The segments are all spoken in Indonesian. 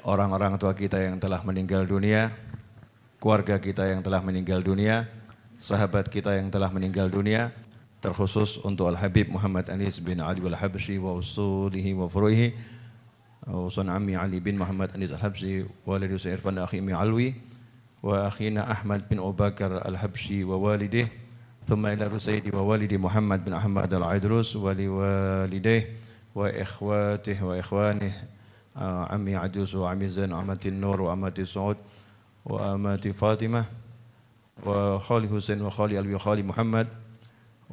orang-orang tua kita yang telah meninggal dunia, keluarga kita yang telah meninggal dunia, sahabat kita yang telah meninggal dunia, terkhusus untuk Al-Habib Muhammad Anis bin Ali Al-Habsyi wa usulihi wa furu'ihi, usun Ammi Ali bin Muhammad Anis Al-Habsyi walidi Husain Irfan akhi Immi Alwi wa akhina Ahmad bin Abu Bakar Al-Habsyi wa walidih, thumma ila Rusaidi wa walidi Muhammad bin Ahmad Al-Aidrus wa liwalidih wa ikhwatih wa ikhwanih, Ammi Adus wa Ammi Zain wa Amati Nur wa Amati Su'ud wa Amati Fatimah wa Khali Husain wa Khali Alwi wa Khali Muhammad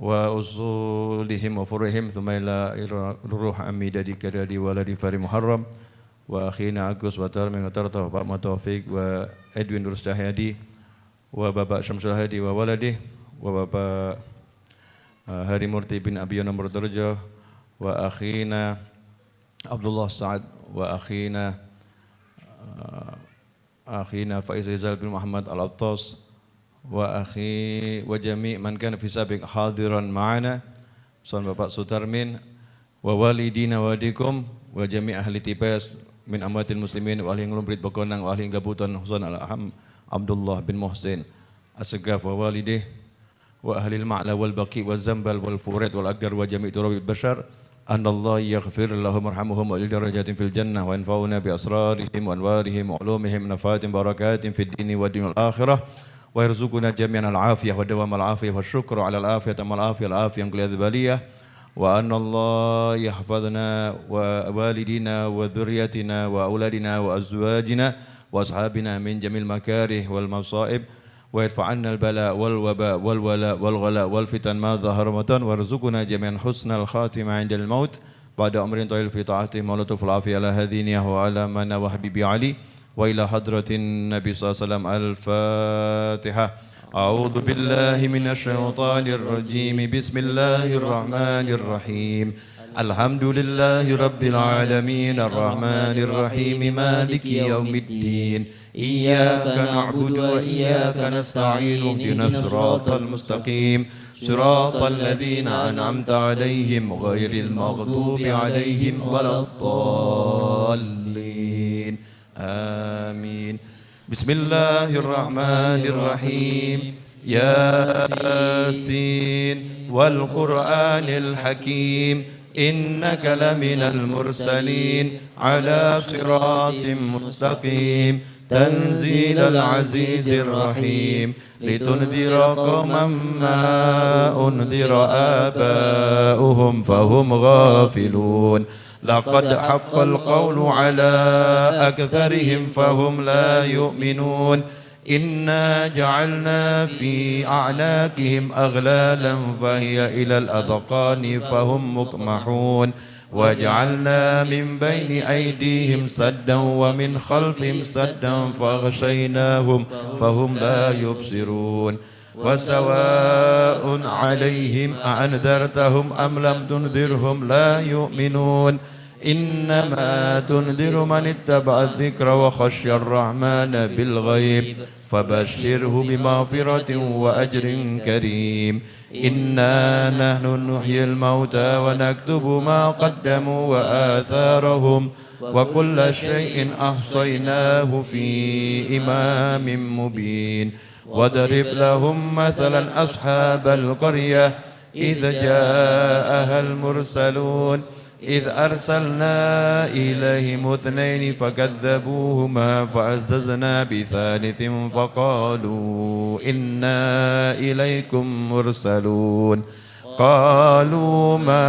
wa usulihim wa furihim, thumma ila ruh Ammi Dadi Kadadi waladi Fari Muharram wa akhina Agus wa Tarmin wa Tarta wa Pak Mataufiq wa Edwin Durus Cahyadi wa Bapak Syamsul Hadi wa waladih wa Bapak Hari Murti bin Abiyana Murtarjo wa akhina Abdullah Sa'ad wa akhina Faiz Rizal bin Muhammad Al-Abtas wa akhi wa jami' man kana fi sabiq hadiran ma'ana, son Bapak Sutarmin wa walidina wa walidikum wa jami' ahli Tibas min amwatil muslimin wa ahli Nglumbrit Bekonang wa ahli Gabutan Husain Al-Aham Abdullah bin Muhsin As-Segaf wa walidih wa ahli al-Ma'la wal Baqi wal Zambal wal Furat wal Aqdar wa jami' turabil bashar أن الله يغفر لهم ويرحمهم ويعلي درجات في الجنة وينفعنا بأسرارهم وأنوارهم وعلومهم نفات بركات في الدين والدين والآخرة ويرزقنا جميعا العافية ودوام العافية والشكر على العافية مع العافية من كل ذبالية وأن الله يحفظنا ووالدينا وذريتنا وأولادنا وأزواجنا وأصحابنا من جميع المكاره والمصائب ويرفع عنا البلاء والوباء والولاء والغلاء والفتن ما ظهر وبطن وارزقنا جميعا حسن الخاتمة عند الموت بعد أمر طويل في طاعته ولطف العافية على هدينه وعلى من وحبيبي علي وإلى حضرة النبي صلى الله عليه وسلم. الفاتحة. أعوذ بالله من الشيطان الرجيم. بسم الله الرحمن الرحيم. الحمد لله رب العالمين الرحمن الرحيم مالك يوم الدين إياك نعبد وإياك نستعين اهدنا الصراط المستقيم صراط الذين أنعمت عليهم غير المغضوب عليهم ولا الضالين آمين. بسم الله الرحمن الرحيم. ياسين والقرآن الحكيم إنك لمن المرسلين على صراط مستقيم تنزيل العزيز الرحيم لتنذر قوما ما أنذر آباؤهم فهم غافلون لقد حق القول على أكثرهم فهم لا يؤمنون إنا جعلنا في أعناقهم أغلالا فهي إلى الأذقان فهم مقمحون وجعلنا من بين أيديهم سدا ومن خلفهم سدا فأغشيناهم فهم لا يبصرون وسواء عليهم أأنذرتهم أم لم تنذرهم لا يؤمنون إنما تنذر من اتبع الذكر وخشي الرحمن بالغيب فبشره بمغفرة وأجر كريم. إنا نحن نحيي الموتى ونكتب ما قدموا وآثارهم وكل شيء أحصيناه في إمام مبين. واضرب لهم مثلا أصحاب القرية إذ جاءها المرسلون إذ أرسلنا إليهم اثنين فكذبوهما فعززنا بثالث فقالوا إنا إليكم مرسلون قالوا ما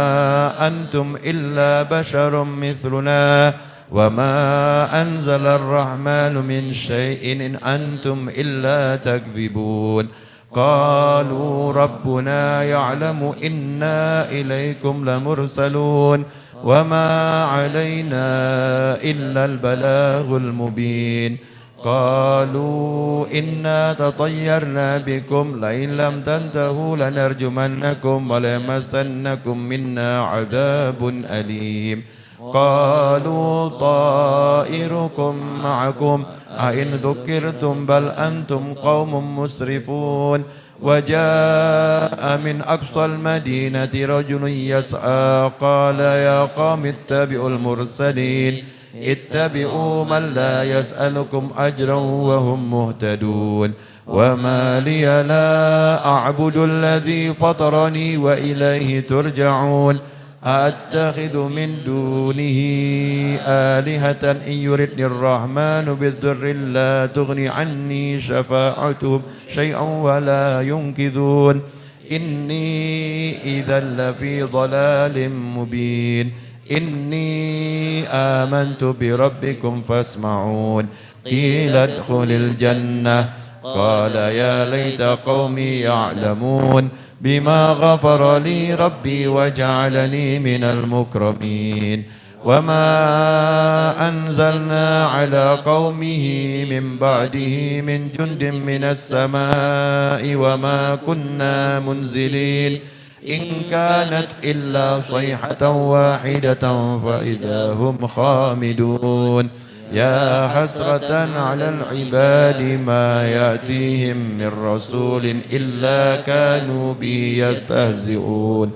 أنتم إلا بشر مثلنا وما أنزل الرحمن من شيء إن أنتم إلا تكذبون قالوا ربنا يعلم إنا إليكم لمرسلون وما علينا إلا البلاغ المبين. قالوا إنا تطيرنا بكم لئن لم تنتهوا لنرجمنكم وليمسنكم منا عذاب أليم. قالوا طائركم معكم أئن ذكرتم بل أنتم قوم مسرفون. وجاء من أقصى المدينة رجل يسعى قال يا قوم اتبعوا المرسلين اتبعوا من لا يسألكم أجرا وهم مهتدون وما لي لا أعبد الذي فطرني وإليه ترجعون أتخذ من دونه آلهة إن يردني الرحمن بالضر لا تغني عني شفاعتهم شيئا ولا ينقذون إني إذا لفي ضلال مبين إني آمنت بربكم فاسمعون قيل ادخل الجنة قال يا ليت قومي يعلمون بما غفر لي ربي وجعلني من المكرمين وما أنزلنا على قومه من بعده من جند من السماء وما كنا منزلين إن كانت إلا صيحة واحدة فإذا هم خامدون يا حسرة على العباد ما يأتيهم من رسول إلا كانوا به يستهزئون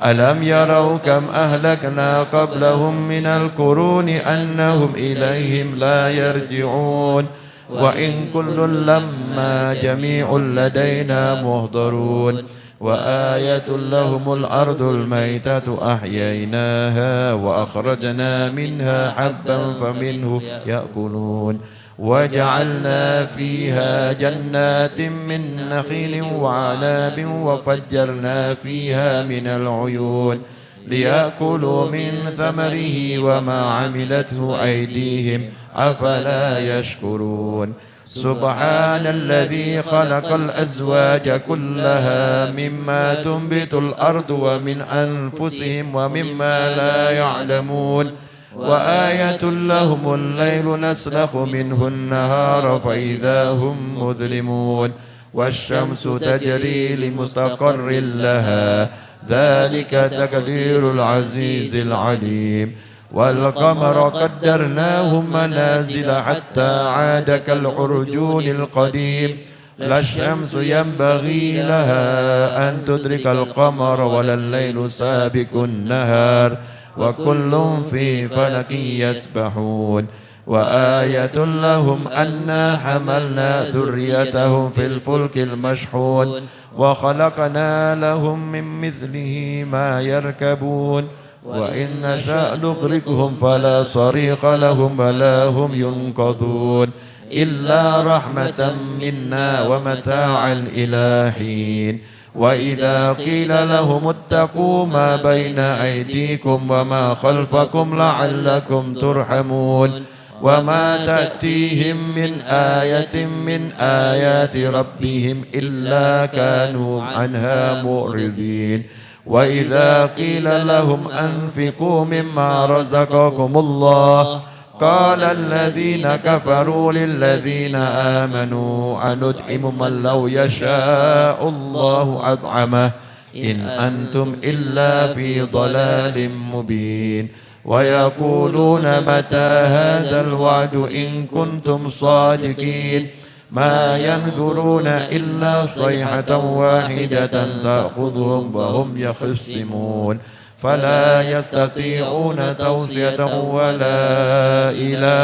ألم يروا كم أهلكنا قبلهم من القرون أنهم إليهم لا يرجعون وإن كل لما جميع لدينا محضرون وآية لهم الأرض الميتة أحييناها وأخرجنا منها حبا فمنه يأكلون وجعلنا فيها جنات من نخيل وعناب وفجرنا فيها من العيون ليأكلوا من ثمره وما عملته أيديهم أفلا يشكرون سبحان الذي خلق الأزواج كلها مما تنبت الأرض ومن أنفسهم ومما لا يعلمون وآية لهم الليل نسلخ منه النهار فإذا هم مظلمون والشمس تجري لمستقر لها ذلك تقدير العزيز العليم والقمر قدرناه منازل حتى عاد كالعرجون القديم لا الشمس ينبغي لها أن تدرك القمر ولا الليل سابق النهار وكل في فلك يسبحون وآية لهم أنا حملنا ذريتهم في الفلك المشحون وخلقنا لهم من مثله ما يركبون وإن نشأ نغرقهم فلا صريخ لهم ولا هم ينقذون إلا رحمة منا ومتاعا إلى حين وإذا قيل لهم اتقوا ما بين أيديكم وما خلفكم لعلكم ترحمون وما تأتيهم من آية من آيات ربهم إلا كانوا عنها معرضين وإذا قيل لهم أنفقوا مما رزقكم الله قال الذين كفروا للذين آمنوا أنطعم من لو يشاء الله أطعمه إن أنتم إلا في ضلال مبين ويقولون متى هذا الوعد إن كنتم صادقين ما ينظرون إلا صيحة واحدة تأخذهم وهم يخصمون فلا يستطيعون توصية ولا إلى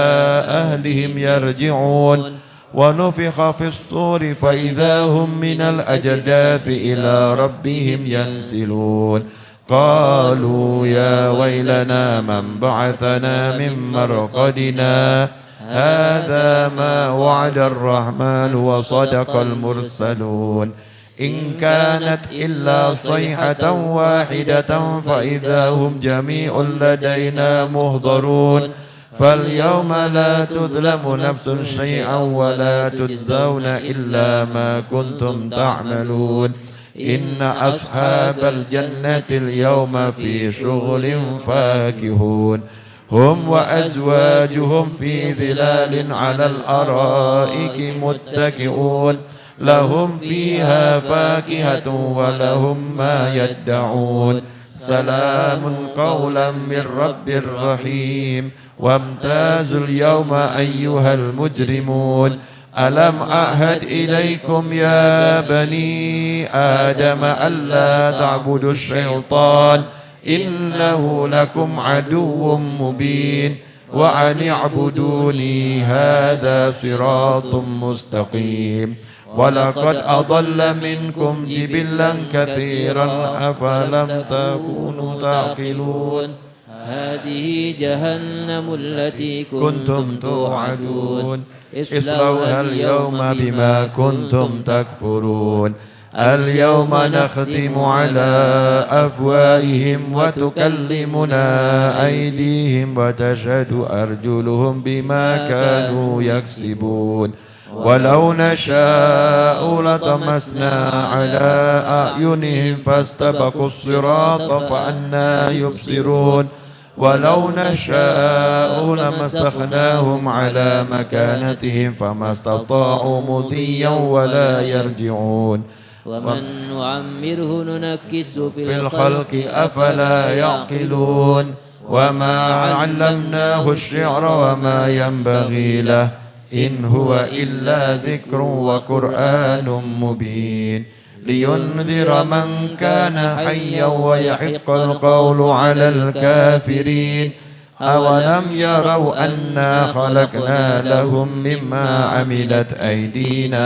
أهلهم يرجعون ونفخ في الصور فإذا هم من الأجداث إلى ربهم ينسلون قالوا يا ويلنا من بعثنا من مرقدنا هذا ما وعد الرحمن وصدق المرسلون إن كانت إلا صيحة واحدة فإذا هم جميع لدينا محضرون فاليوم لا تظلم نفس شيئا ولا تجزون إلا ما كنتم تعملون إن أصحاب الجنة اليوم في شغل فاكهون هم وأزواجهم في ظلال على الأرائك متكئون لهم فيها فاكهة ولهم ما يدعون سلام قولا من رب رحيم وامتازوا اليوم أيها المجرمون ألم أعهد إليكم يا بني آدم ألا تعبدوا الشيطان إنه لكم عدو مبين وأن اعبدوني هذا صراط مستقيم ولقد أضل منكم جبلا كثيرا أفلم تكونوا تعقلون هذه جهنم التي كنتم توعدون اصلوها اليوم بما كنتم تكفرون اليوم نختم على أفواههم وتكلمنا أيديهم وتشهد أرجلهم بما كانوا يكسبون ولو نشاء لطمسنا على أعينهم فاستبقوا الصراط فأنى يبصرون ولو نشاء لمسخناهم على مكانتهم فما استطاعوا مضيا ولا يرجعون ومن نعمره ننكسه في الخلق أفلا يعقلون وما علمناه الشعر وما ينبغي له إن هو إلا ذكر وقرآن مبين لينذر من كان حيا ويحق القول على الكافرين أولم يروا أنا خلقنا لهم مما عملت أيدينا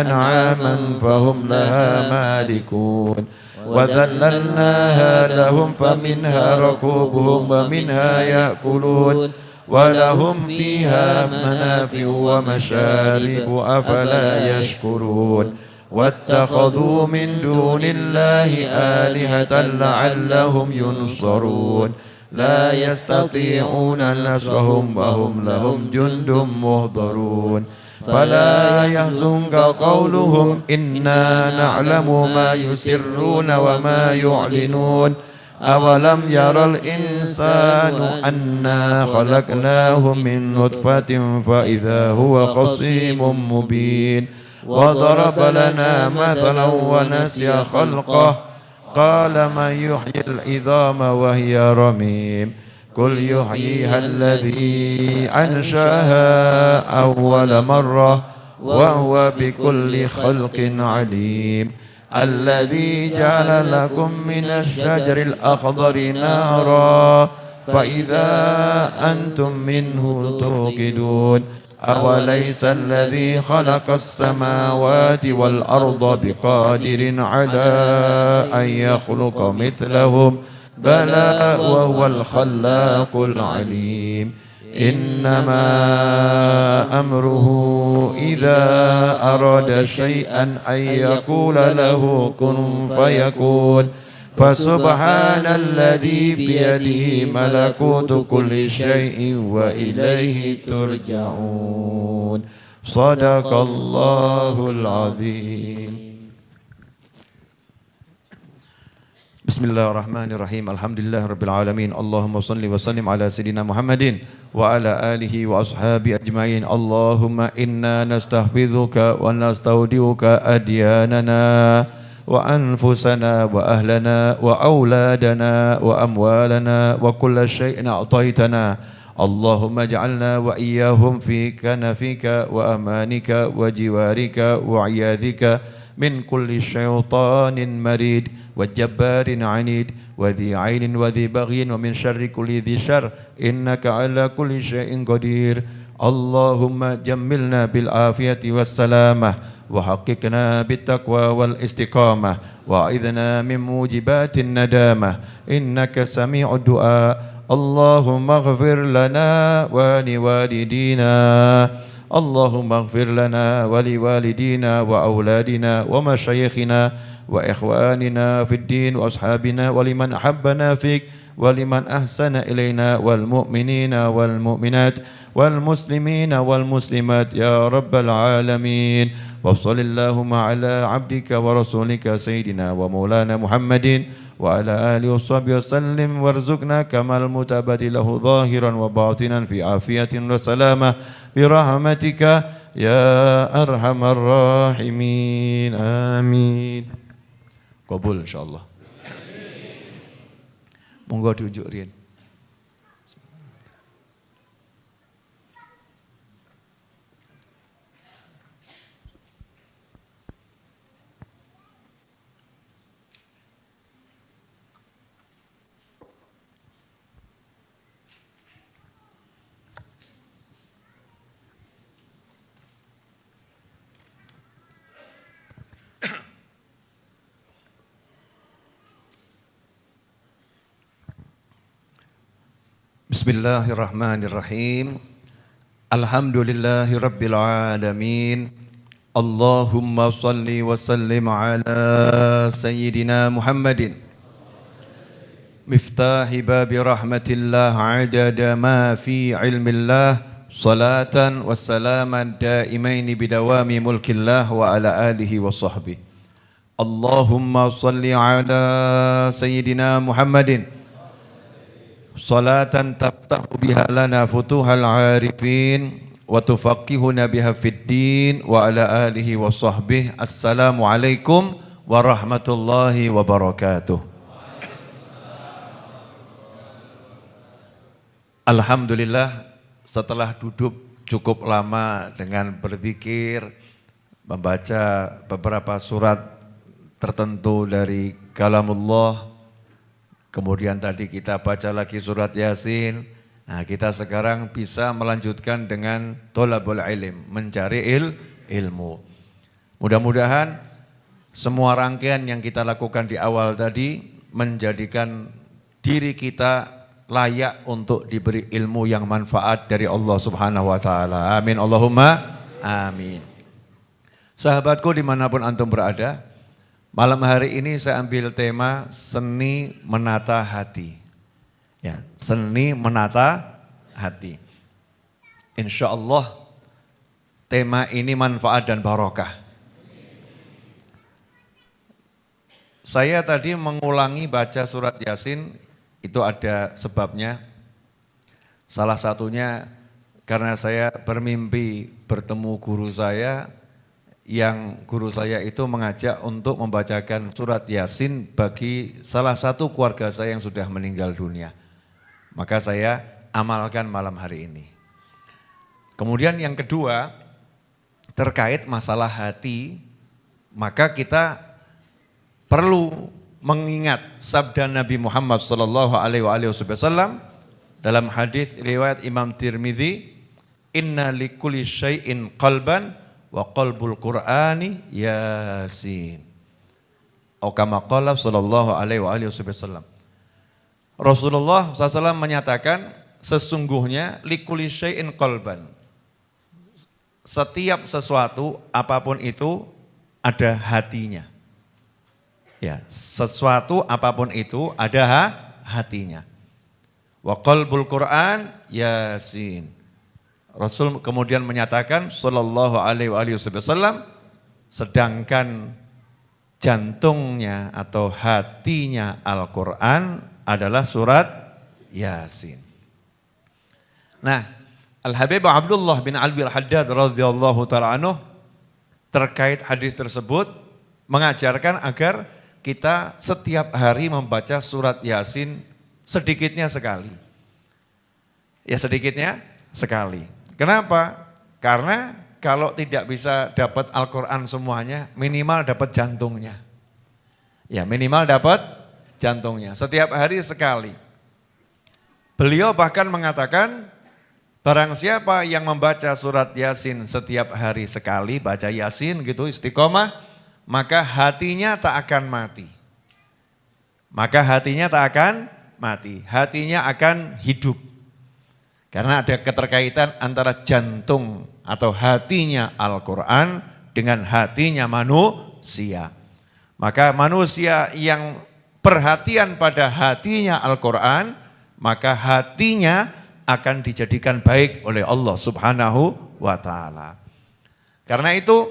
أنعاما فهم لها مالكون وذللناها لهم فمنها ركوبهم ومنها يأكلون ولهم فيها منافع ومشارب أفلا يشكرون واتخذوا من دون الله آلهة لعلهم ينصرون لا يستطيعون نصرهم وهم لهم جند مهضرون فلا يحزنك قولهم إنا نعلم ما يسرون وما يعلنون أولم ير الإنسان أنا خلقناه من نطفة فإذا هو خصيم مبين وضرب لنا مثلا ونسي خلقه قال من يحيي العظام وهي رميم قل يحييها الذي أنشأها أول مرة وهو بكل خلق عليم الذي جعل لكم من الشجر الأخضر نارا فإذا أنتم منه توقدون أوليس الذي خلق السماوات والأرض بقادر على أن يخلق مثلهم بلى وهو الخلاق العليم إنما أمره إذا أراد شيئا أن يقول له كن فيكون فسبحان الذي بيده ملكوت كل شيء وإليه ترجعون صدق الله العظيم. Bismillahirrahmanirrahim. Alhamdulillahirabbil alamin. Allahumma shalli wa sallim ala sayidina Muhammadin wa ala alihi wa ashabi ajmain. Allahumma inna nastahfidhuka wa nastaudiuka adyanana wa anfusana wa ahlana wa auladana wa amwalana wa kulla shay'in a'taitana. Allahumma ij'alna wa iyyahum fi kanafika wa amanika wa jiwarika wa iyadhika min kulli syaitanin marid وجبار عنيد وذي عين وذي بغي ومن شر كل ذي شر إنك على كل شيء قدير اللهم جملنا بالعافية والسلامة وحققنا بالتقوى والاستقامة وأعذنا من موجبات الندامة إنك سميع الدعاء اللهم اغفر لنا ولوالدينا اللهم اغفر لنا ولوالدينا وأولادنا ومشايخنا وإخواننا في الدين وأصحابنا ولمن أحبنا فيك ولمن أحسن إلينا والمؤمنين والمؤمنات والمسلمين والمسلمات يا رب العالمين وصل اللهم على عبدك ورسولك سيدنا ومولانا محمد وعلى آله وصحبه وسلم وارزقنا كما المتابد له ظاهرا وباطنا في عافية وسلامة برحمتك يا أرحم الراحمين آمين. Qabul insyaallah. Monggo diunjuk riyen. Bismillahirrahmanirrahim. Alhamdulillahi rabbil alamin. Allahumma salli wa sallim ala sayyidina Muhammadin miftahi babi rahmatillah adada ma fi ilmillah salatan wa salaman daimaini bidawami mulkillah wa ala alihi wa sahbihi. Allahumma salli ala sayyidina Muhammadin salatan tabtahu biha lana futuhal arifin wa tufaqihuna biha fid din wa ala alihi wa sahbihi. Assalamualaikum warahmatullahi wabarakatuh. Alhamdulillah, setelah duduk cukup lama dengan berzikir, membaca beberapa surat tertentu dari kalamullah, kemudian tadi kita baca lagi surat Yasin. Nah, kita sekarang bisa melanjutkan dengan tholabul ilm, mencari ilmu. Mudah-mudahan semua rangkaian yang kita lakukan di awal tadi menjadikan diri kita layak untuk diberi ilmu yang manfaat dari Allah Subhanahu wa taala. Amin Allahumma amin. Sahabatku dimanapun antum berada, malam hari ini saya ambil tema seni menata hati. Ya, seni menata hati. Insya Allah tema ini manfaat dan barokah. Saya tadi mengulangi baca surat Yasin, itu ada sebabnya. Salah satunya karena saya bermimpi bertemu guru saya, yang guru saya itu mengajak untuk membacakan surat Yasin bagi salah satu keluarga saya yang sudah meninggal dunia. Maka saya amalkan malam hari ini. Kemudian yang kedua, terkait masalah hati, maka kita perlu mengingat sabda Nabi Muhammad SAW dalam hadis riwayat Imam Tirmidzi, inna likulli syai'in qalban wa qalbul Qur'ani Yasin. Atau kama qala sallallahu alaihi wasallam. Rasulullah SAW menyatakan sesungguhnya likulli syai'in qalban. Setiap sesuatu apapun itu ada hatinya. Ya, sesuatu apapun itu ada hatinya. Wa qalbul Qur'an Yasin. Rasul kemudian menyatakan sallallahu alaihi wasallam, sedangkan jantungnya atau hatinya Al-Qur'an adalah surat Yasin. Nah, Al-Habib Abdullah bin Alwi Al-Haddad radhiyallahu ta'ala anhu terkait hadis tersebut mengajarkan agar kita setiap hari membaca surat Yasin sedikitnya sekali. Ya, sedikitnya sekali. Kenapa? Karena kalau tidak bisa dapat Al-Quran semuanya, minimal dapat jantungnya. Ya, minimal dapat jantungnya. Setiap hari sekali. Beliau bahkan mengatakan, barang siapa yang membaca surat Yasin setiap hari sekali, baca Yasin gitu istiqomah, maka hatinya tak akan mati. Maka hatinya tak akan mati. Hatinya akan hidup. Karena ada keterkaitan antara jantung atau hatinya Al-Quran dengan hatinya manusia. Maka manusia yang perhatian pada hatinya Al-Quran, maka hatinya akan dijadikan baik oleh Allah Subhanahu wa ta'ala. Karena itu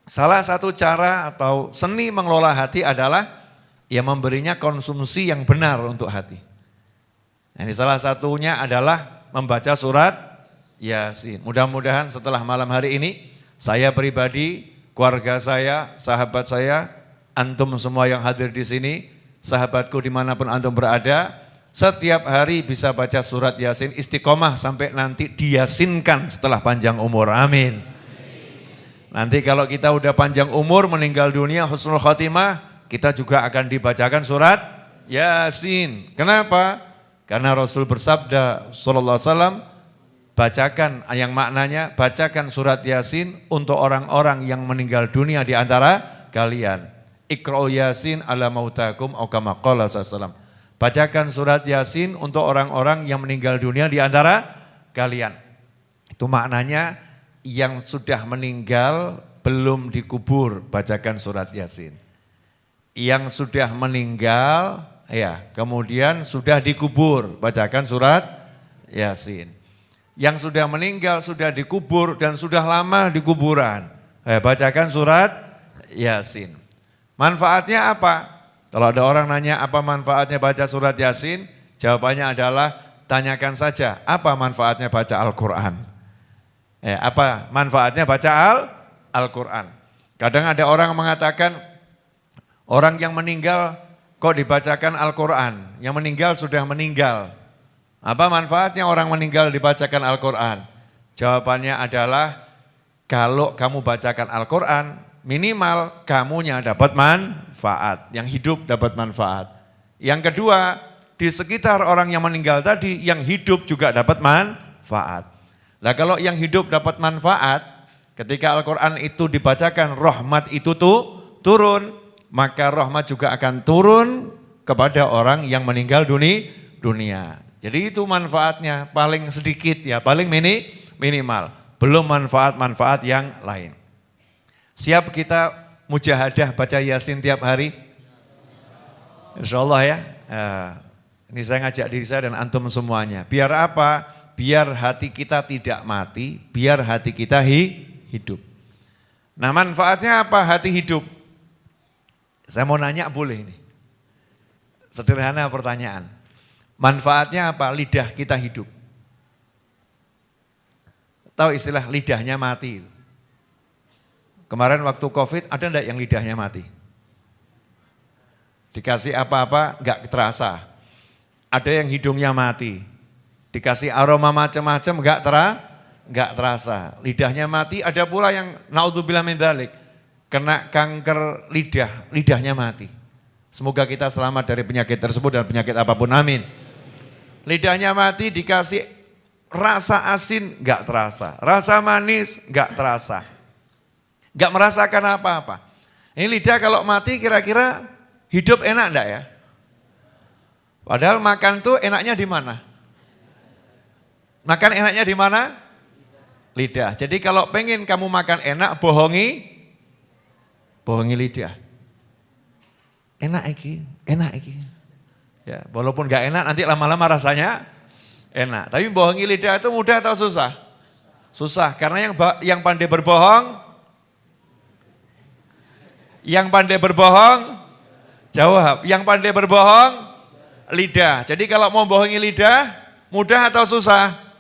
salah satu cara atau seni mengelola hati adalah ya memberinya konsumsi yang benar untuk hati. Ini salah satunya adalah membaca surat Yasin. Mudah-mudahan setelah malam hari ini, saya pribadi, keluarga saya, sahabat saya, antum semua yang hadir di sini, sahabatku dimanapun antum berada, setiap hari bisa baca surat Yasin istiqomah sampai nanti diyasinkan setelah panjang umur. Amin. Nanti kalau kita udah panjang umur, meninggal dunia, husnul khotimah, kita juga akan dibacakan surat Yasin. Kenapa? Karena Rasul bersabda sallallahu alaihi wasallam, bacakan yang maknanya bacakan surat Yasin untuk orang-orang yang meninggal dunia di antara kalian. Iqra'u Yasin ala mautakum atau kama qala sallallahu alaihi wasallam. Bacakan surat Yasin untuk orang-orang yang meninggal dunia di antara kalian. Itu maknanya yang sudah meninggal belum dikubur, bacakan surat Yasin. Yang sudah meninggal, ya, kemudian sudah dikubur, bacakan surat Yasin. Yang sudah meninggal, sudah dikubur dan sudah lama di kuburan, bacakan surat Yasin. Manfaatnya apa? Kalau ada orang nanya apa manfaatnya baca surat Yasin, jawabannya adalah tanyakan saja apa manfaatnya baca Al-Quran. Apa manfaatnya baca Al-Quran. Kadang ada orang mengatakan orang yang meninggal kok dibacakan Al-Quran, yang meninggal sudah meninggal. Apa manfaatnya orang meninggal dibacakan Al-Quran? Jawabannya adalah kalau kamu bacakan Al-Quran, minimal kamunya dapat manfaat, yang hidup dapat manfaat. Yang kedua, di sekitar orang yang meninggal tadi, yang hidup juga dapat manfaat. Nah kalau yang hidup dapat manfaat, ketika Al-Quran itu dibacakan, rahmat itu turun, maka rahmat juga akan turun kepada orang yang meninggal dunia. Jadi itu manfaatnya paling sedikit ya, paling minimal. Belum manfaat-manfaat yang lain. Siap kita mujahadah baca Yasin tiap hari? Insya Allah ya. Ini saya ngajak diri saya dan antum semuanya. Biar apa? Biar hati kita tidak mati, biar hati kita hidup. Nah manfaatnya apa hati hidup? Saya mau nanya boleh ini. Sederhana pertanyaan. Manfaatnya apa? Lidah kita hidup. Tahu istilah lidahnya mati? Kemarin waktu COVID ada enggak yang lidahnya mati? Dikasih apa-apa enggak terasa. Ada yang hidungnya mati. Dikasih aroma macam-macam enggak terasa. Lidahnya mati, ada pula yang naudzubillah min dzalik, kena kanker lidahnya mati. Semoga kita selamat dari penyakit tersebut dan penyakit apapun, amin. Lidahnya mati dikasih rasa asin enggak terasa, rasa manis enggak terasa. Enggak merasakan apa-apa. Ini lidah kalau mati kira-kira hidup enak enggak ya? Padahal makan tuh enaknya di mana? Makan enaknya di mana? Lidah. Jadi kalau pengen kamu makan enak, bohongi lidah. Enak iki. Ya, walaupun enggak enak nanti lama-lama rasanya enak. Tapi bohongi lidah itu mudah atau susah? Susah, karena yang pandai berbohong, jawab. Yang pandai berbohong, lidah. Jadi kalau mau bohongi lidah, mudah atau susah?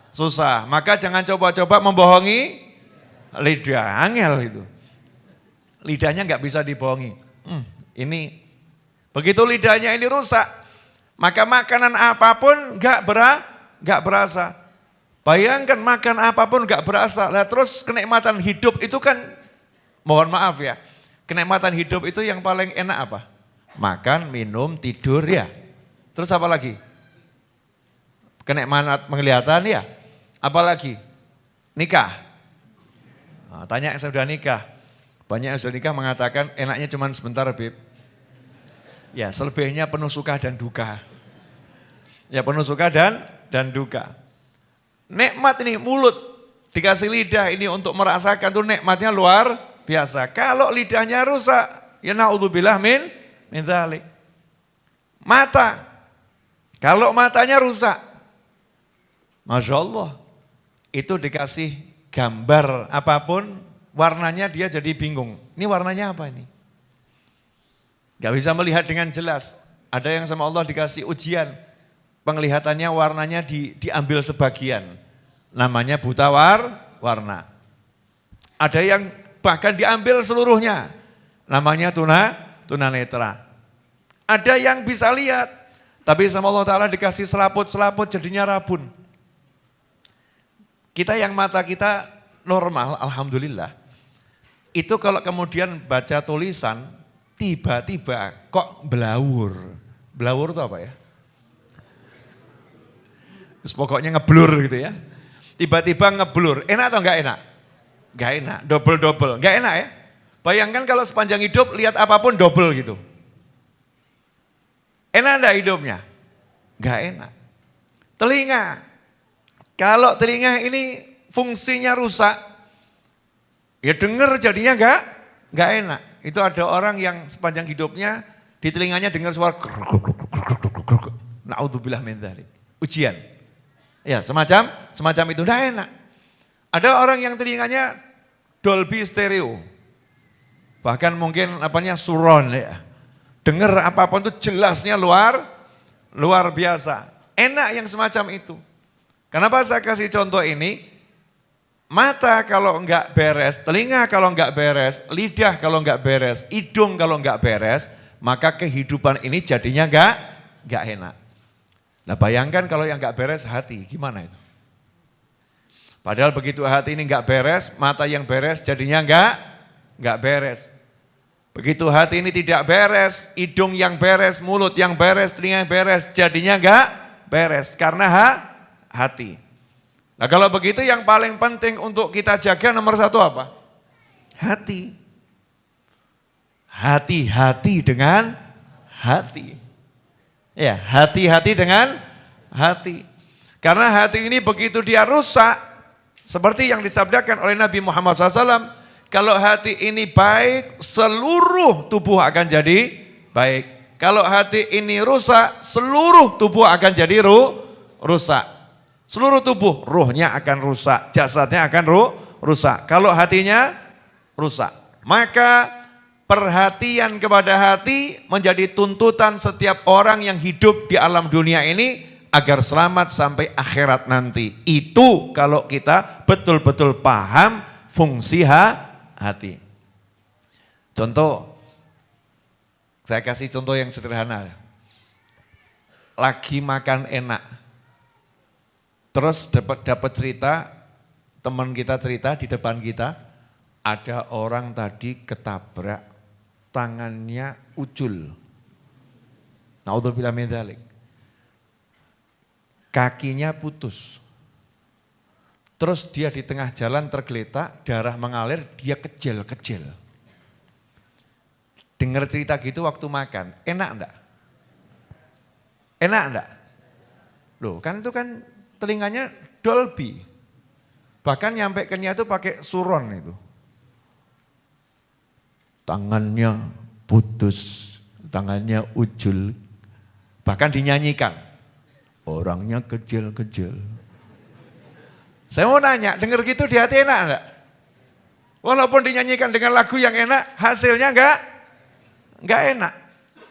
Susah. Maka jangan coba-coba membohongi lidah. Angel itu. Lidahnya enggak bisa dibohongi. Ini begitu lidahnya ini rusak, maka makanan apapun enggak berasa. Bayangkan makan apapun enggak berasa. Nah, terus kenikmatan hidup itu kan, mohon maaf ya, kenikmatan hidup itu yang paling enak apa? Makan, minum, tidur ya. Terus apa lagi? Kenikmatan penglihatan ya. Apalagi? Nikah. Nah, tanya yang sudah nikah. Banyak yang sudah nikah mengatakan enaknya cuma sebentar, Beb. Ya, selebihnya penuh suka dan duka. Ya, penuh suka dan duka. Nikmat ini mulut, dikasih lidah ini untuk merasakan tuh nikmatnya luar biasa. Kalau lidahnya rusak, ya naudzubillah min dzalik. Mata, kalau matanya rusak, Masya Allah, itu dikasih gambar apapun, warnanya dia jadi bingung. Ini warnanya apa ini? Gak bisa melihat dengan jelas. Ada yang sama Allah dikasih ujian, penglihatannya warnanya diambil sebagian. Namanya buta warna. Ada yang bahkan diambil seluruhnya. Namanya tunanetra. Ada yang bisa lihat, tapi sama Allah Ta'ala dikasih selaput-selaput jadinya rabun. Kita yang mata kita normal, alhamdulillah. Itu kalau kemudian baca tulisan, tiba-tiba kok belawur. Belawur itu apa ya? Terus pokoknya ngeblur gitu ya. Tiba-tiba ngeblur. Enak atau enggak enak? Enggak enak, double-double. Enggak enak ya? Bayangkan kalau sepanjang hidup lihat apapun double gitu. Enak enggak hidupnya? Enggak enak. Telinga. Kalau telinga ini fungsinya rusak, ya denger jadinya enggak enak. Itu ada orang yang sepanjang hidupnya di telinganya dengar suara naudzubillah min dzalik. Ujian. Ya, semacam itu enggak enak. Ada orang yang telinganya Dolby stereo. Bahkan mungkin surround ya. Dengar apapun itu jelasnya luar biasa. Enak yang semacam itu. Kenapa saya kasih contoh ini? Mata kalau enggak beres, telinga kalau enggak beres, lidah kalau enggak beres, hidung kalau enggak beres, maka kehidupan ini jadinya enggak enak. Nah bayangkan kalau yang enggak beres hati, gimana itu? Padahal begitu hati ini enggak beres, mata yang beres jadinya enggak beres. Begitu hati ini tidak beres, hidung yang beres, mulut yang beres, telinga yang beres, jadinya enggak beres karena hati. Nah kalau begitu yang paling penting untuk kita jaga nomor satu apa? Hati. Hati-hati dengan hati. Ya, hati-hati dengan hati. Karena hati ini begitu dia rusak, seperti yang disabdakan oleh Nabi Muhammad SAW, kalau hati ini baik, seluruh tubuh akan jadi baik. Kalau hati ini rusak, seluruh tubuh akan jadi rusak. Seluruh tubuh, ruhnya akan rusak, jasadnya akan rusak. Kalau hatinya rusak, maka perhatian kepada hati menjadi tuntutan setiap orang yang hidup di alam dunia ini agar selamat sampai akhirat nanti. Itu kalau kita betul-betul paham fungsi hati. Contoh, saya kasih contoh yang sederhana. Lagi makan enak. Terus dapat cerita, teman kita cerita di depan kita, ada orang tadi ketabrak, tangannya ucul. Naudzubillah min dzalik. Kakinya putus. Terus dia di tengah jalan tergeletak, darah mengalir, dia kejel-kejel. Dengar cerita gitu waktu makan, enak enggak? Enak enggak? Loh kan itu kan telinganya Dolby. Bahkan nyampe ke itu pakai surround itu. Tangannya putus, tangannya ucul. Bahkan dinyanyikan. Orangnya kecil-kecil. Saya mau nanya, denger gitu di hati enak enggak? Walaupun dinyanyikan dengan lagu yang enak, hasilnya enggak enak.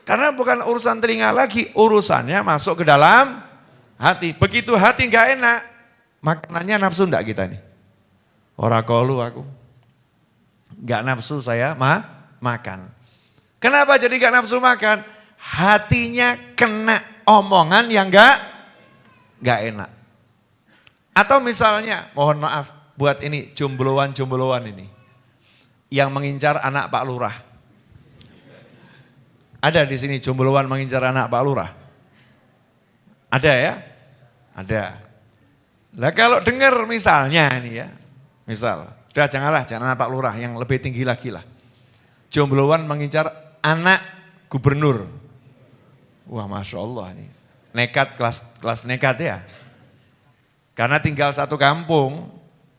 Karena bukan urusan telinga lagi, urusannya masuk ke dalam hati. Begitu hati enggak enak, makanannya nafsu enggak kita nih? Ora kolu aku. Enggak nafsu saya makan. Kenapa jadi enggak nafsu makan? Hatinya kena omongan yang enggak enak. Atau misalnya, mohon maaf buat ini jombloan ini. Yang mengincar anak Pak Lurah. Ada di sini jombloan mengincar anak Pak Lurah? Ada ya? Ada. Lah kalau dengar misalnya ini ya, misal, jangan anak Pak Lurah, yang lebih tinggi lagi lah. Jombloan mengincar anak gubernur. Wah Masya Allah nih, nekat kelas nekat ya. Karena tinggal satu kampung,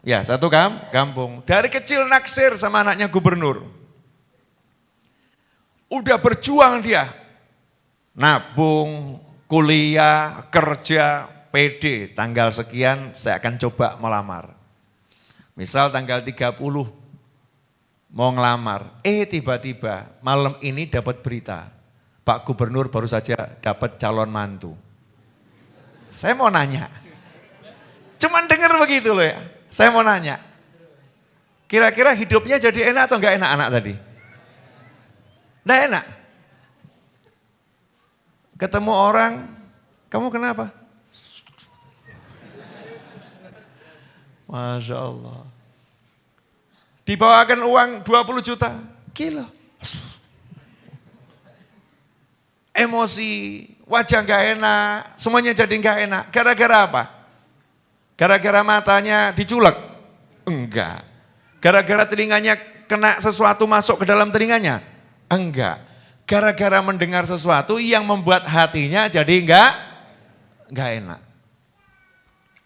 ya satu kampung. Dari kecil naksir sama anaknya gubernur. Udah berjuang dia, nabung, kuliah, kerja, PD, tanggal sekian saya akan coba melamar. Misal tanggal 30 mau ngelamar, tiba-tiba malam ini dapat berita, Pak Gubernur baru saja dapat calon mantu. Saya mau nanya, cuman dengar begitu loh ya, saya mau nanya, kira-kira hidupnya jadi enak atau enggak enak anak tadi? Enggak enak. Ketemu orang, kamu kenapa? Masya Allah. Dibawakan uang 20 juta, gila. Emosi, wajah gak enak, semuanya jadi gak enak. Gara-gara apa? Gara-gara matanya diculek? Enggak. Gara-gara telinganya kena sesuatu masuk ke dalam telinganya? Enggak. gara-gara mendengar sesuatu yang membuat hatinya jadi enggak enak.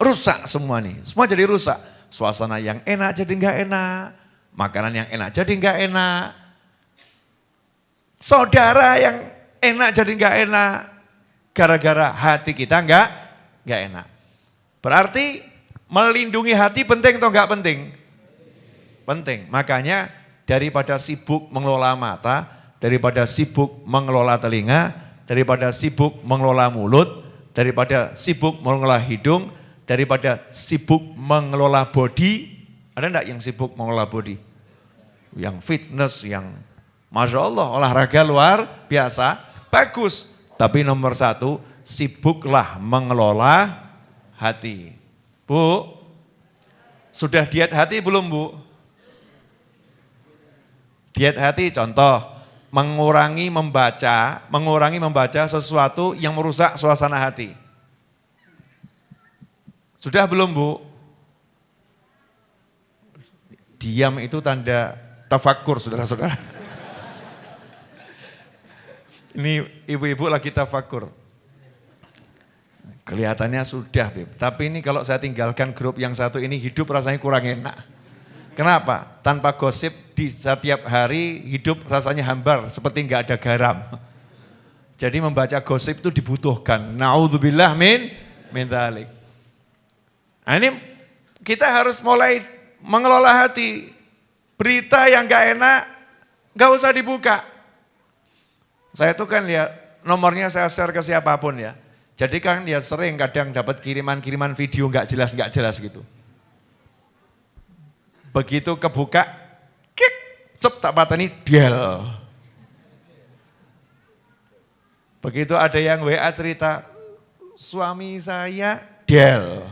Rusak semua nih, semua jadi rusak. Suasana yang enak jadi enggak enak, makanan yang enak jadi enggak enak. Saudara yang enak jadi enggak enak, gara-gara hati kita enggak enak. Berarti melindungi hati penting atau enggak penting? Penting. Makanya daripada sibuk mengelola mata, daripada sibuk mengelola telinga, daripada sibuk mengelola mulut, daripada sibuk mengelola hidung, daripada sibuk mengelola body, ada enggak yang sibuk mengelola body? Yang fitness, yang Masya Allah olahraga luar biasa, bagus. Tapi nomor satu, sibuklah mengelola hati. Bu, sudah diet hati belum Bu? Diet hati contoh, mengurangi membaca sesuatu yang merusak suasana hati. Sudah belum Bu? Diam itu tanda tafakur saudara-saudara. Ini ibu-ibu lagi tafakur. Kelihatannya sudah, Beb. Tapi ini kalau saya tinggalkan grup yang satu ini hidup rasanya kurang enak. Kenapa? Tanpa gosip di setiap hari hidup rasanya hambar seperti enggak ada garam. Jadi membaca gosip itu dibutuhkan. Na'udzubillah min dzalik. Nah ini kita harus mulai mengelola hati. Berita yang enggak enak enggak usah dibuka. Saya tuh kan ya nomornya saya share ke siapapun ya. Jadi kan dia sering kadang dapat kiriman-kiriman video enggak jelas gitu. Begitu kebuka, kik, cep tak pateni dial. Begitu ada yang WA cerita, suami saya dial.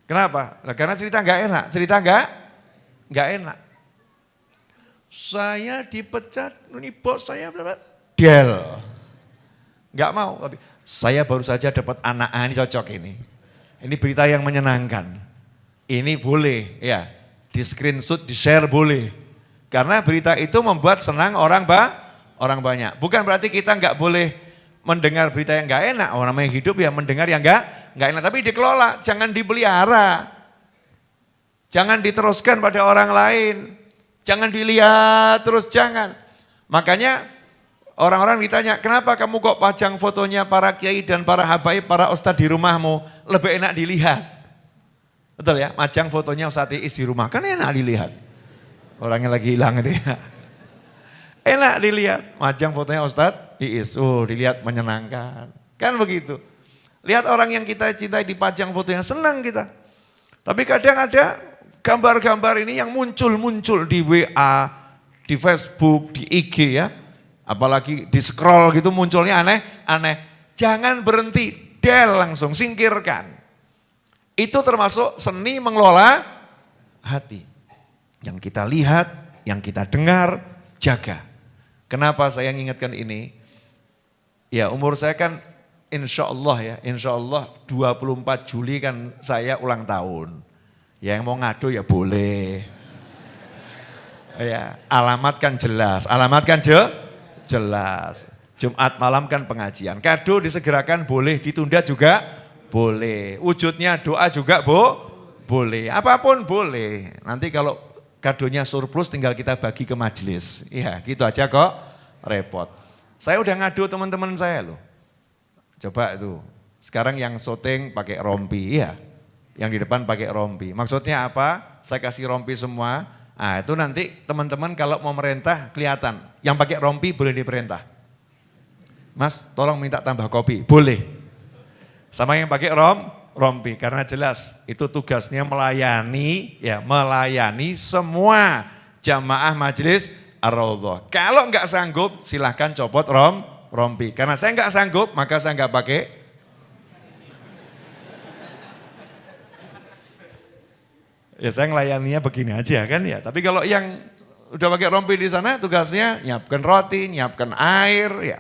Kenapa? Nah, karena cerita enggak enak, enggak enak. Saya dipecat, ini bos saya del. Enggak mau, tapi saya baru saja dapat anak, ini cocok ini. Ini berita yang menyenangkan. Ini boleh ya, di screenshot, di share boleh. Karena berita itu membuat senang orang banyak. Bukan berarti kita enggak boleh mendengar berita yang enggak enak. Orang namanya hidup ya mendengar yang enggak enak. Tapi dikelola, jangan dipelihara. Jangan diteruskan pada orang lain. Jangan dilihat terus, jangan. Makanya orang-orang ditanya, kenapa kamu kok pajang fotonya para kiai dan para habaib, para ustadz di rumahmu? Lebih enak dilihat. Betul ya, pajang fotonya Ustadz Iis di rumah, kan enak dilihat. Orangnya lagi hilang itu ya. Enak dilihat, pajang fotonya Ustadz Iis, dilihat menyenangkan. Kan begitu. Lihat orang yang kita cintai dipajang fotonya, senang kita. Tapi kadang ada gambar-gambar ini yang muncul di WA, di Facebook, di IG ya. Apalagi di scroll gitu munculnya aneh. Jangan berhenti, del langsung, singkirkan. Itu termasuk seni mengelola hati. Yang kita lihat, yang kita dengar, jaga. Kenapa saya mengingatkan ini? Ya umur saya kan insya Allah 24 Juli kan saya ulang tahun. Yang mau ngadu ya boleh. Ya, alamat kan jelas. Jelas. Jumat malam kan pengajian. Kado disegerakan boleh, ditunda juga boleh. Wujudnya doa juga boleh. Apapun boleh. Nanti kalau kadonya surplus tinggal kita bagi ke majelis. Ya gitu aja kok repot. Saya udah ngadu teman-teman saya loh. Coba itu. Sekarang yang syuting pakai rompi. Iya. Yang di depan pakai rompi. Maksudnya apa? Saya kasih rompi semua. Nah itu nanti teman-teman kalau mau merintah kelihatan. Yang pakai rompi boleh diperintah. Mas tolong minta tambah kopi. Boleh. Sama yang pakai rompi. Karena jelas itu tugasnya melayani semua jamaah majelis Ar-Raudhah. Kalau enggak sanggup silahkan copot rompi. Karena saya enggak sanggup maka saya enggak pakai. Ya saya ngelayaninya begini aja kan ya. Tapi kalau yang udah pakai rompi di sana tugasnya nyiapkan roti, nyiapkan air ya.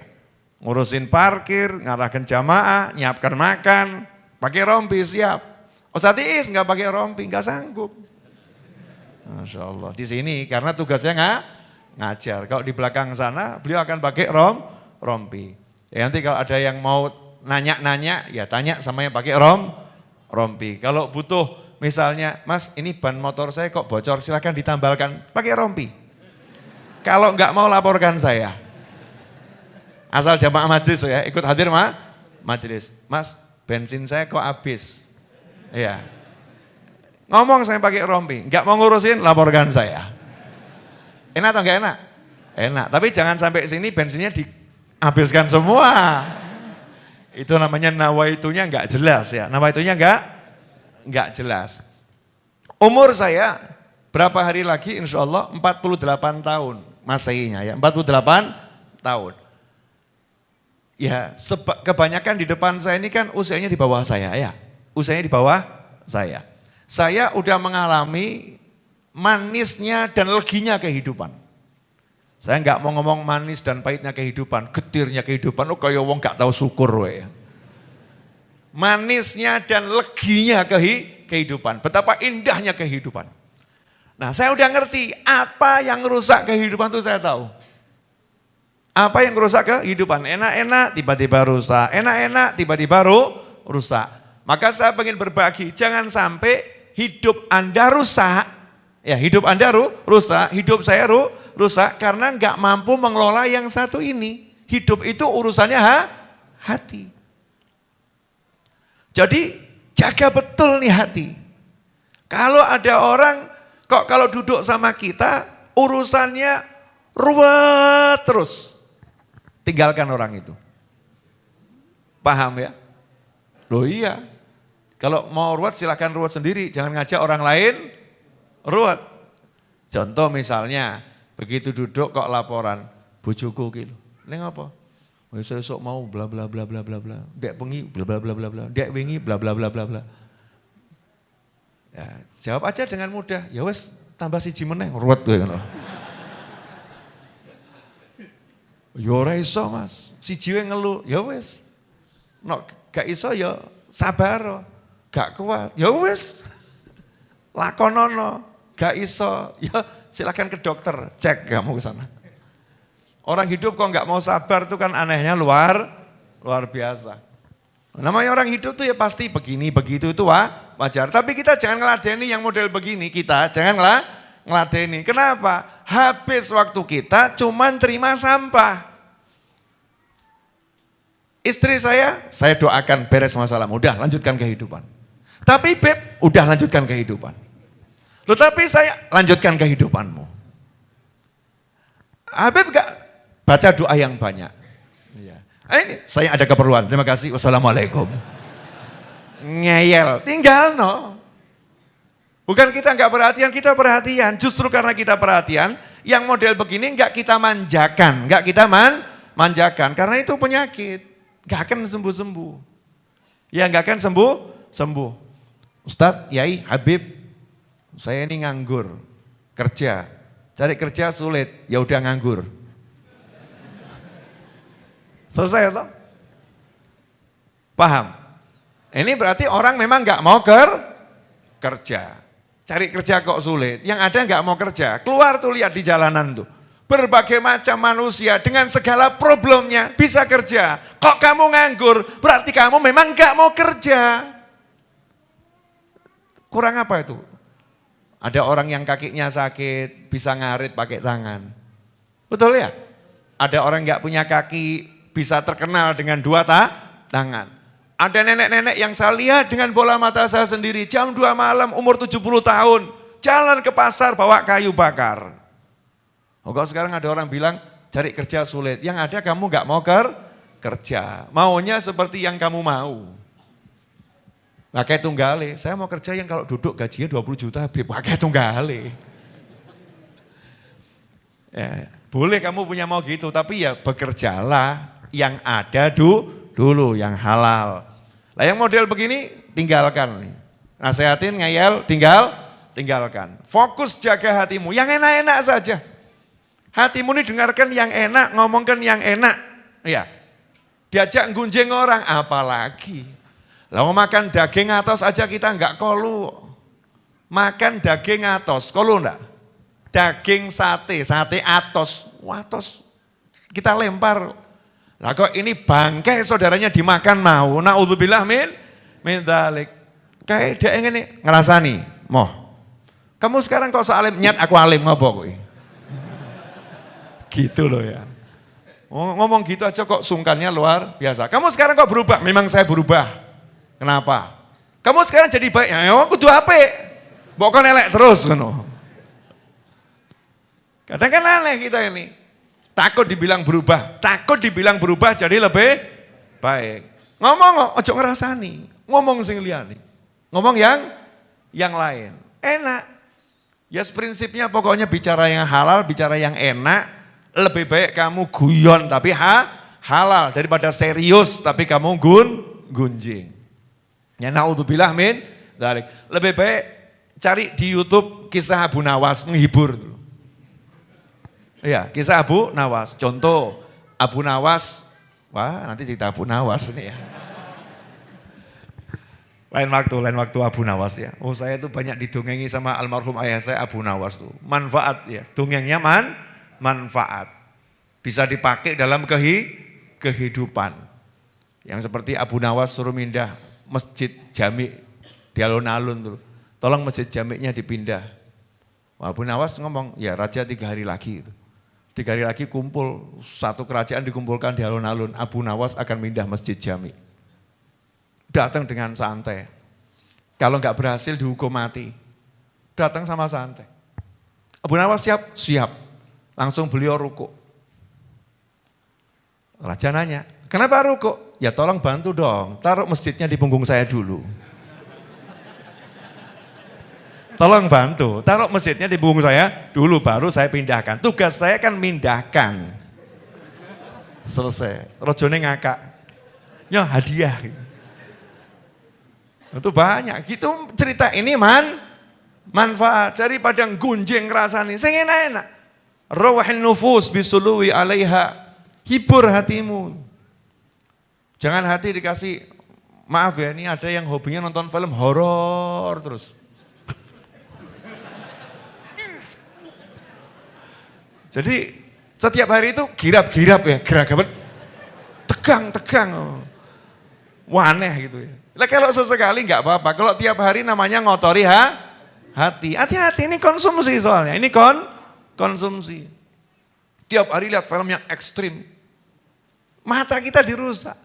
Ngurusin parkir, ngarahkan jamaah, nyiapkan makan, pakai rompi siap. Ustadz Iis nggak pakai rompi, nggak sanggup. Masya Allah. Di sini karena tugasnya ngajar. Kalau di belakang sana beliau akan pakai rompi. Ya, nanti kalau ada yang mau nanya-nanya ya tanya sama yang pakai rompi. Kalau butuh misalnya, Mas ini ban motor saya kok bocor, silakan ditambalkan, pakai rompi. Kalau enggak mau laporkan saya. Asal jamaah majelis ya, ikut hadir majelis. Mas, bensin saya kok habis. Iya. Ngomong saya pakai rompi, enggak mau ngurusin, laporkan saya. Enak atau enggak enak? Enak, tapi jangan sampai sini bensinnya dihabiskan semua. Itu namanya nawaitunya enggak jelas ya. Nawaitunya enggak jelas. Umur saya berapa hari lagi insya Allah 48 tahun Masehinya ya, 48 tahun. Ya, kebanyakan di depan saya ini kan usianya di bawah saya ya. Usianya di bawah saya. Saya udah mengalami manisnya dan leginya kehidupan. Saya enggak mau ngomong manis dan pahitnya kehidupan, getirnya kehidupan, oh kayak wong gak tahu syukur we. Manisnya dan leginya kehidupan, betapa indahnya kehidupan. Nah, saya udah ngerti apa yang rusak kehidupan itu saya tahu. Apa yang rusak kehidupan? Enak-enak tiba-tiba rusak, enak-enak tiba-tiba rusak. Maka saya ingin berbagi, jangan sampai hidup Anda rusak. Ya, hidup Anda rusak, hidup saya rusak karena enggak mampu mengelola yang satu ini. Hidup itu urusannya hati. Jadi jaga betul nih hati. Kalau ada orang kok kalau duduk sama kita urusannya ruwet terus. Tinggalkan orang itu. Paham ya? Loh iya. Kalau mau ruwet silahkan ruwet sendiri. Jangan ngajak orang lain ruwet. Contoh misalnya begitu duduk kok laporan. Bojoku gitu. Ini apa? Besok mau bla bla bla bla bla bla. Dek bengi bla bla bla bla bla. Dek wingi bla bla bla bla bla. Ya, jawab aja dengan mudah. Ya wes tambah siji meneh ruwet kowe ngono. Ya ora iso Mas. Siji wae ngeluh. Ya wes. Nek gak iso ya sabar. Gak kuat. Ya wes. Lakonono. Gak iso. Ya silakan ke dokter. Cek kamu ke sana. Orang hidup kok nggak mau sabar tuh kan anehnya luar biasa. Namanya orang hidup tuh ya pasti begini begitu itu wajar. Tapi kita jangan ngeladeni yang model begini, kita janganlah ngeladeni. Kenapa? Habis waktu kita cuman terima sampah. Istri saya doakan beres masalah, udah lanjutkan kehidupan. Tapi Beb, udah lanjutkan kehidupan. Loh tapi saya lanjutkan kehidupanmu. Habib gak baca doa yang banyak. Ini saya ada keperluan. Terima kasih. Wassalamualaikum. Ngeyel. Tinggal no. Bukan kita nggak perhatian, kita perhatian. Justru karena kita perhatian, yang model begini nggak kita manjakan, nggak kita manjakan. Karena itu penyakit, nggak akan sembuh-sembuh. Ya nggak akan sembuh. Ustadz, Yai, Habib, saya ini nganggur, kerja, cari kerja sulit, ya udah nganggur. Selesai toh? Paham? Ini berarti orang memang nggak mau kerja. Cari kerja kok sulit. Yang ada nggak mau kerja. Keluar tuh lihat di jalanan tuh. Berbagai macam manusia dengan segala problemnya bisa kerja. Kok kamu nganggur? Berarti kamu memang nggak mau kerja. Kurang apa itu? Ada orang yang kakinya sakit bisa ngarit pakai tangan. Betul ya? Ada orang nggak punya kaki bisa terkenal dengan dua tangan. Ada nenek-nenek yang saya lihat dengan bola mata saya sendiri, jam 2 malam umur 70 tahun, jalan ke pasar bawa kayu bakar. Oh, kok sekarang ada orang bilang cari kerja sulit, yang ada kamu gak mau kerja, maunya seperti yang kamu mau. Pakai tunggale, saya mau kerja yang kalau duduk gajinya 20 juta, pakai tunggale. Ya, boleh kamu punya mau gitu, tapi ya bekerjalah yang ada dulu, yang halal. Lah yang model begini tinggalkan nih. Nasehatin ngeyel, tinggalkan. Fokus jaga hatimu, yang enak-enak saja. Hatimu ini dengarkan yang enak, ngomongkan yang enak. Ya. Diajak gunjing orang, apalagi. Lah mau makan daging atos aja kita enggak kolu. Makan daging atos, kolu enggak? daging sate atos. Watos kita lempar. Lah kok ini bangkai saudaranya dimakan mau. Naudzubillah min dzalik. Kayak dia ingin ngerasani, moh. Kamu sekarang kok sealim nyat aku alim ngopo kowe. Gitu loh ya. Ngomong gitu aja kok sungkannya luar biasa. Kamu sekarang kok berubah? Memang saya berubah. Kenapa? Kamu sekarang jadi baik. Ya kudu apik. Mbok kon elek terus ngono. Kadang kan aneh kita ini. Takut dibilang berubah jadi lebih baik. Ngomong ojo ngerasani, ngomong sing liyane. Ngomong yang lain. Enak. Ya prinsipnya pokoknya bicara yang halal, bicara yang enak, lebih baik kamu guyon tapi halal daripada serius tapi kamu gunjing. Ya naudzubillah min dzalik. Lebih baik cari di YouTube kisah Abu Nawas menghibur dulu. Iya, kisah Abu Nawas. Contoh, Abu Nawas. Wah, nanti cerita Abu Nawas nih ya. Lain waktu Abu Nawas ya. Oh, saya tuh banyak didongengi sama almarhum ayah saya Abu Nawas tuh. Manfaat ya. Dongengnya manfaat. Bisa dipakai dalam kehidupan. Yang seperti Abu Nawas suruh pindah masjid jami di alun-alun tuh. Tolong masjid jamiknya dipindah. Abu Nawas ngomong, ya raja 3 hari lagi itu. 3 hari lagi kumpul, satu kerajaan dikumpulkan di alun-alun, Abu Nawas akan pindah masjid jami. Datang dengan santai. Kalau nggak berhasil dihukum mati. Datang sama santai. Abu Nawas siap? Siap. Langsung beliau rukuk. Raja nanya, kenapa rukuk? Ya tolong bantu dong, taruh masjidnya di punggung saya dulu. Tolong bantu, taruh masjidnya di punggung saya dulu baru saya pindahkan. Tugas saya kan mindahkan. Selesai, rojone ngakak. Ya hadiah. Itu banyak, gitu cerita ini manfaat daripada gunjing rasani. Sing enak-enak. Rawahin nufus bisuluwi alaiha. Hibur hatimu. Jangan hati dikasih, maaf ya ini ada yang hobinya nonton film horor terus. Jadi setiap hari itu girap-girap ya, geragapan tegang. Waneh gitu ya. Nah, kalau sesekali nggak apa-apa, kalau tiap hari namanya ngotori hati. Hati-hati ini konsumsi soalnya, ini konsumsi. Tiap hari lihat film yang ekstrim, mata kita dirusak.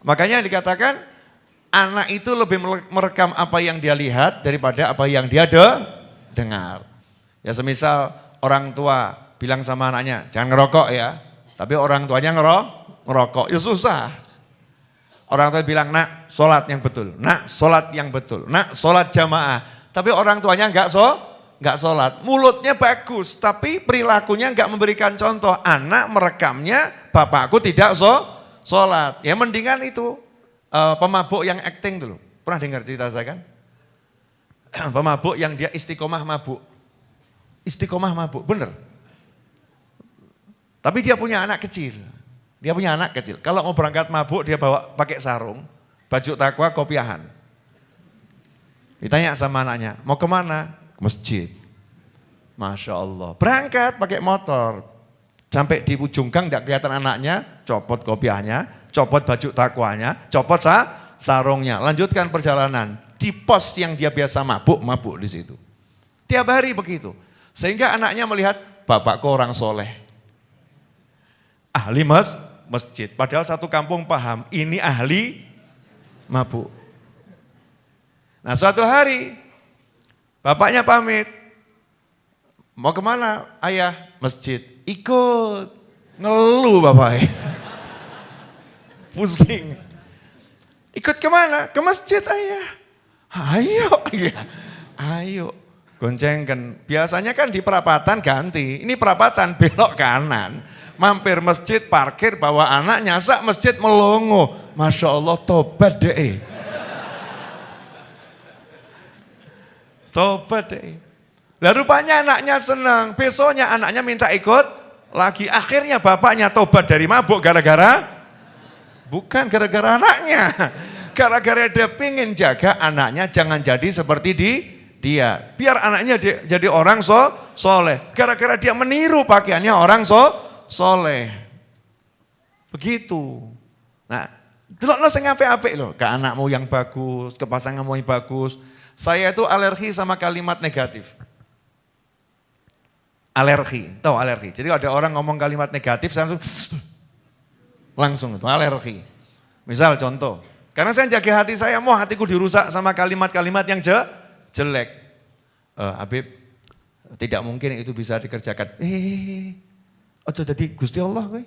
Makanya dikatakan anak itu lebih merekam apa yang dia lihat daripada apa yang dia dengar. Ya semisal orang tua bilang sama anaknya, jangan ngerokok ya. Tapi orang tuanya ngerokok, ya susah. Orang tua bilang, nak sholat yang betul, nak sholat yang betul, nak sholat jamaah. Tapi orang tuanya enggak sholat, mulutnya bagus, tapi perilakunya enggak memberikan contoh. Anak merekamnya, bapakku tidak sholat. Ya mendingan itu pemabuk yang acting dulu. Pernah dengar cerita saya kan? Pemabuk yang dia istiqomah mabuk. Istiqomah mabuk, bener. Tapi dia punya anak kecil. Kalau mau berangkat mabuk dia bawa pakai sarung, baju takwa, kopiahan. Ditanya sama anaknya, mau kemana? Ke masjid. Masya Allah. Berangkat pakai motor. Sampai di ujung gang tidak kelihatan anaknya, copot kopiahnya, copot baju takwanya, copot sarungnya. Lanjutkan perjalanan. Di pos yang dia biasa mabuk di situ. Tiap hari begitu. Sehingga anaknya melihat, bapakku orang soleh. Ahli masjid. Padahal satu kampung paham, ini ahli mabuk. Nah suatu hari, bapaknya pamit. Mau kemana ayah? Masjid. Ikut. Ngeluh bapaknya. Pusing. Ikut kemana? Ke masjid ayah. Ayo. Goncengkan. Biasanya kan di perapatan ganti. Ini perapatan belok kanan. Mampir masjid, parkir, bawa anak, nyasak masjid melongo. Masya Allah, tobat deh. Tobat deh. Lah rupanya anaknya senang. Besoknya anaknya minta ikut lagi. Akhirnya bapaknya tobat dari mabuk gara-gara. Bukan gara-gara anaknya. Gara-gara dia pengen jaga anaknya jangan jadi seperti dia. Biar anaknya jadi orang soleh. Gara-gara dia meniru pakaiannya orang soleh. Begitu. Nah, delokno sing apik-apik lho, ke anakmu yang bagus, ke pasanganmu yang bagus. Saya itu alergi sama kalimat negatif. Alergi, tahu alergi. Jadi ada orang ngomong kalimat negatif, saya langsung itu alergi. Misal contoh, karena saya jaga hati saya, mau hatiku dirusak sama kalimat-kalimat yang jelek. Habib, tidak mungkin itu bisa dikerjakan. Ojo jadi Gusti Allah kowe.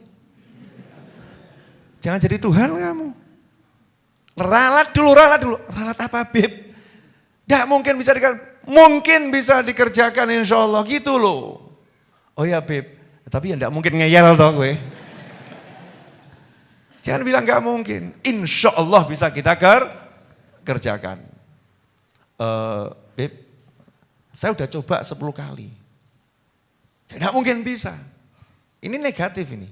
Jangan jadi Tuhan kamu. Ralat dulu. Ralat apa Habib? Tidak mungkin bisa dikerjakan. Mungkin bisa dikerjakan insya Allah gitu loh. Oh ya Beb, tapi ya enggak mungkin ngeyel toh gue. Jangan bilang enggak mungkin. Insya Allah bisa kita kerjakan. Beb, saya udah coba 10 kali. Tidak mungkin bisa. Ini negatif ini.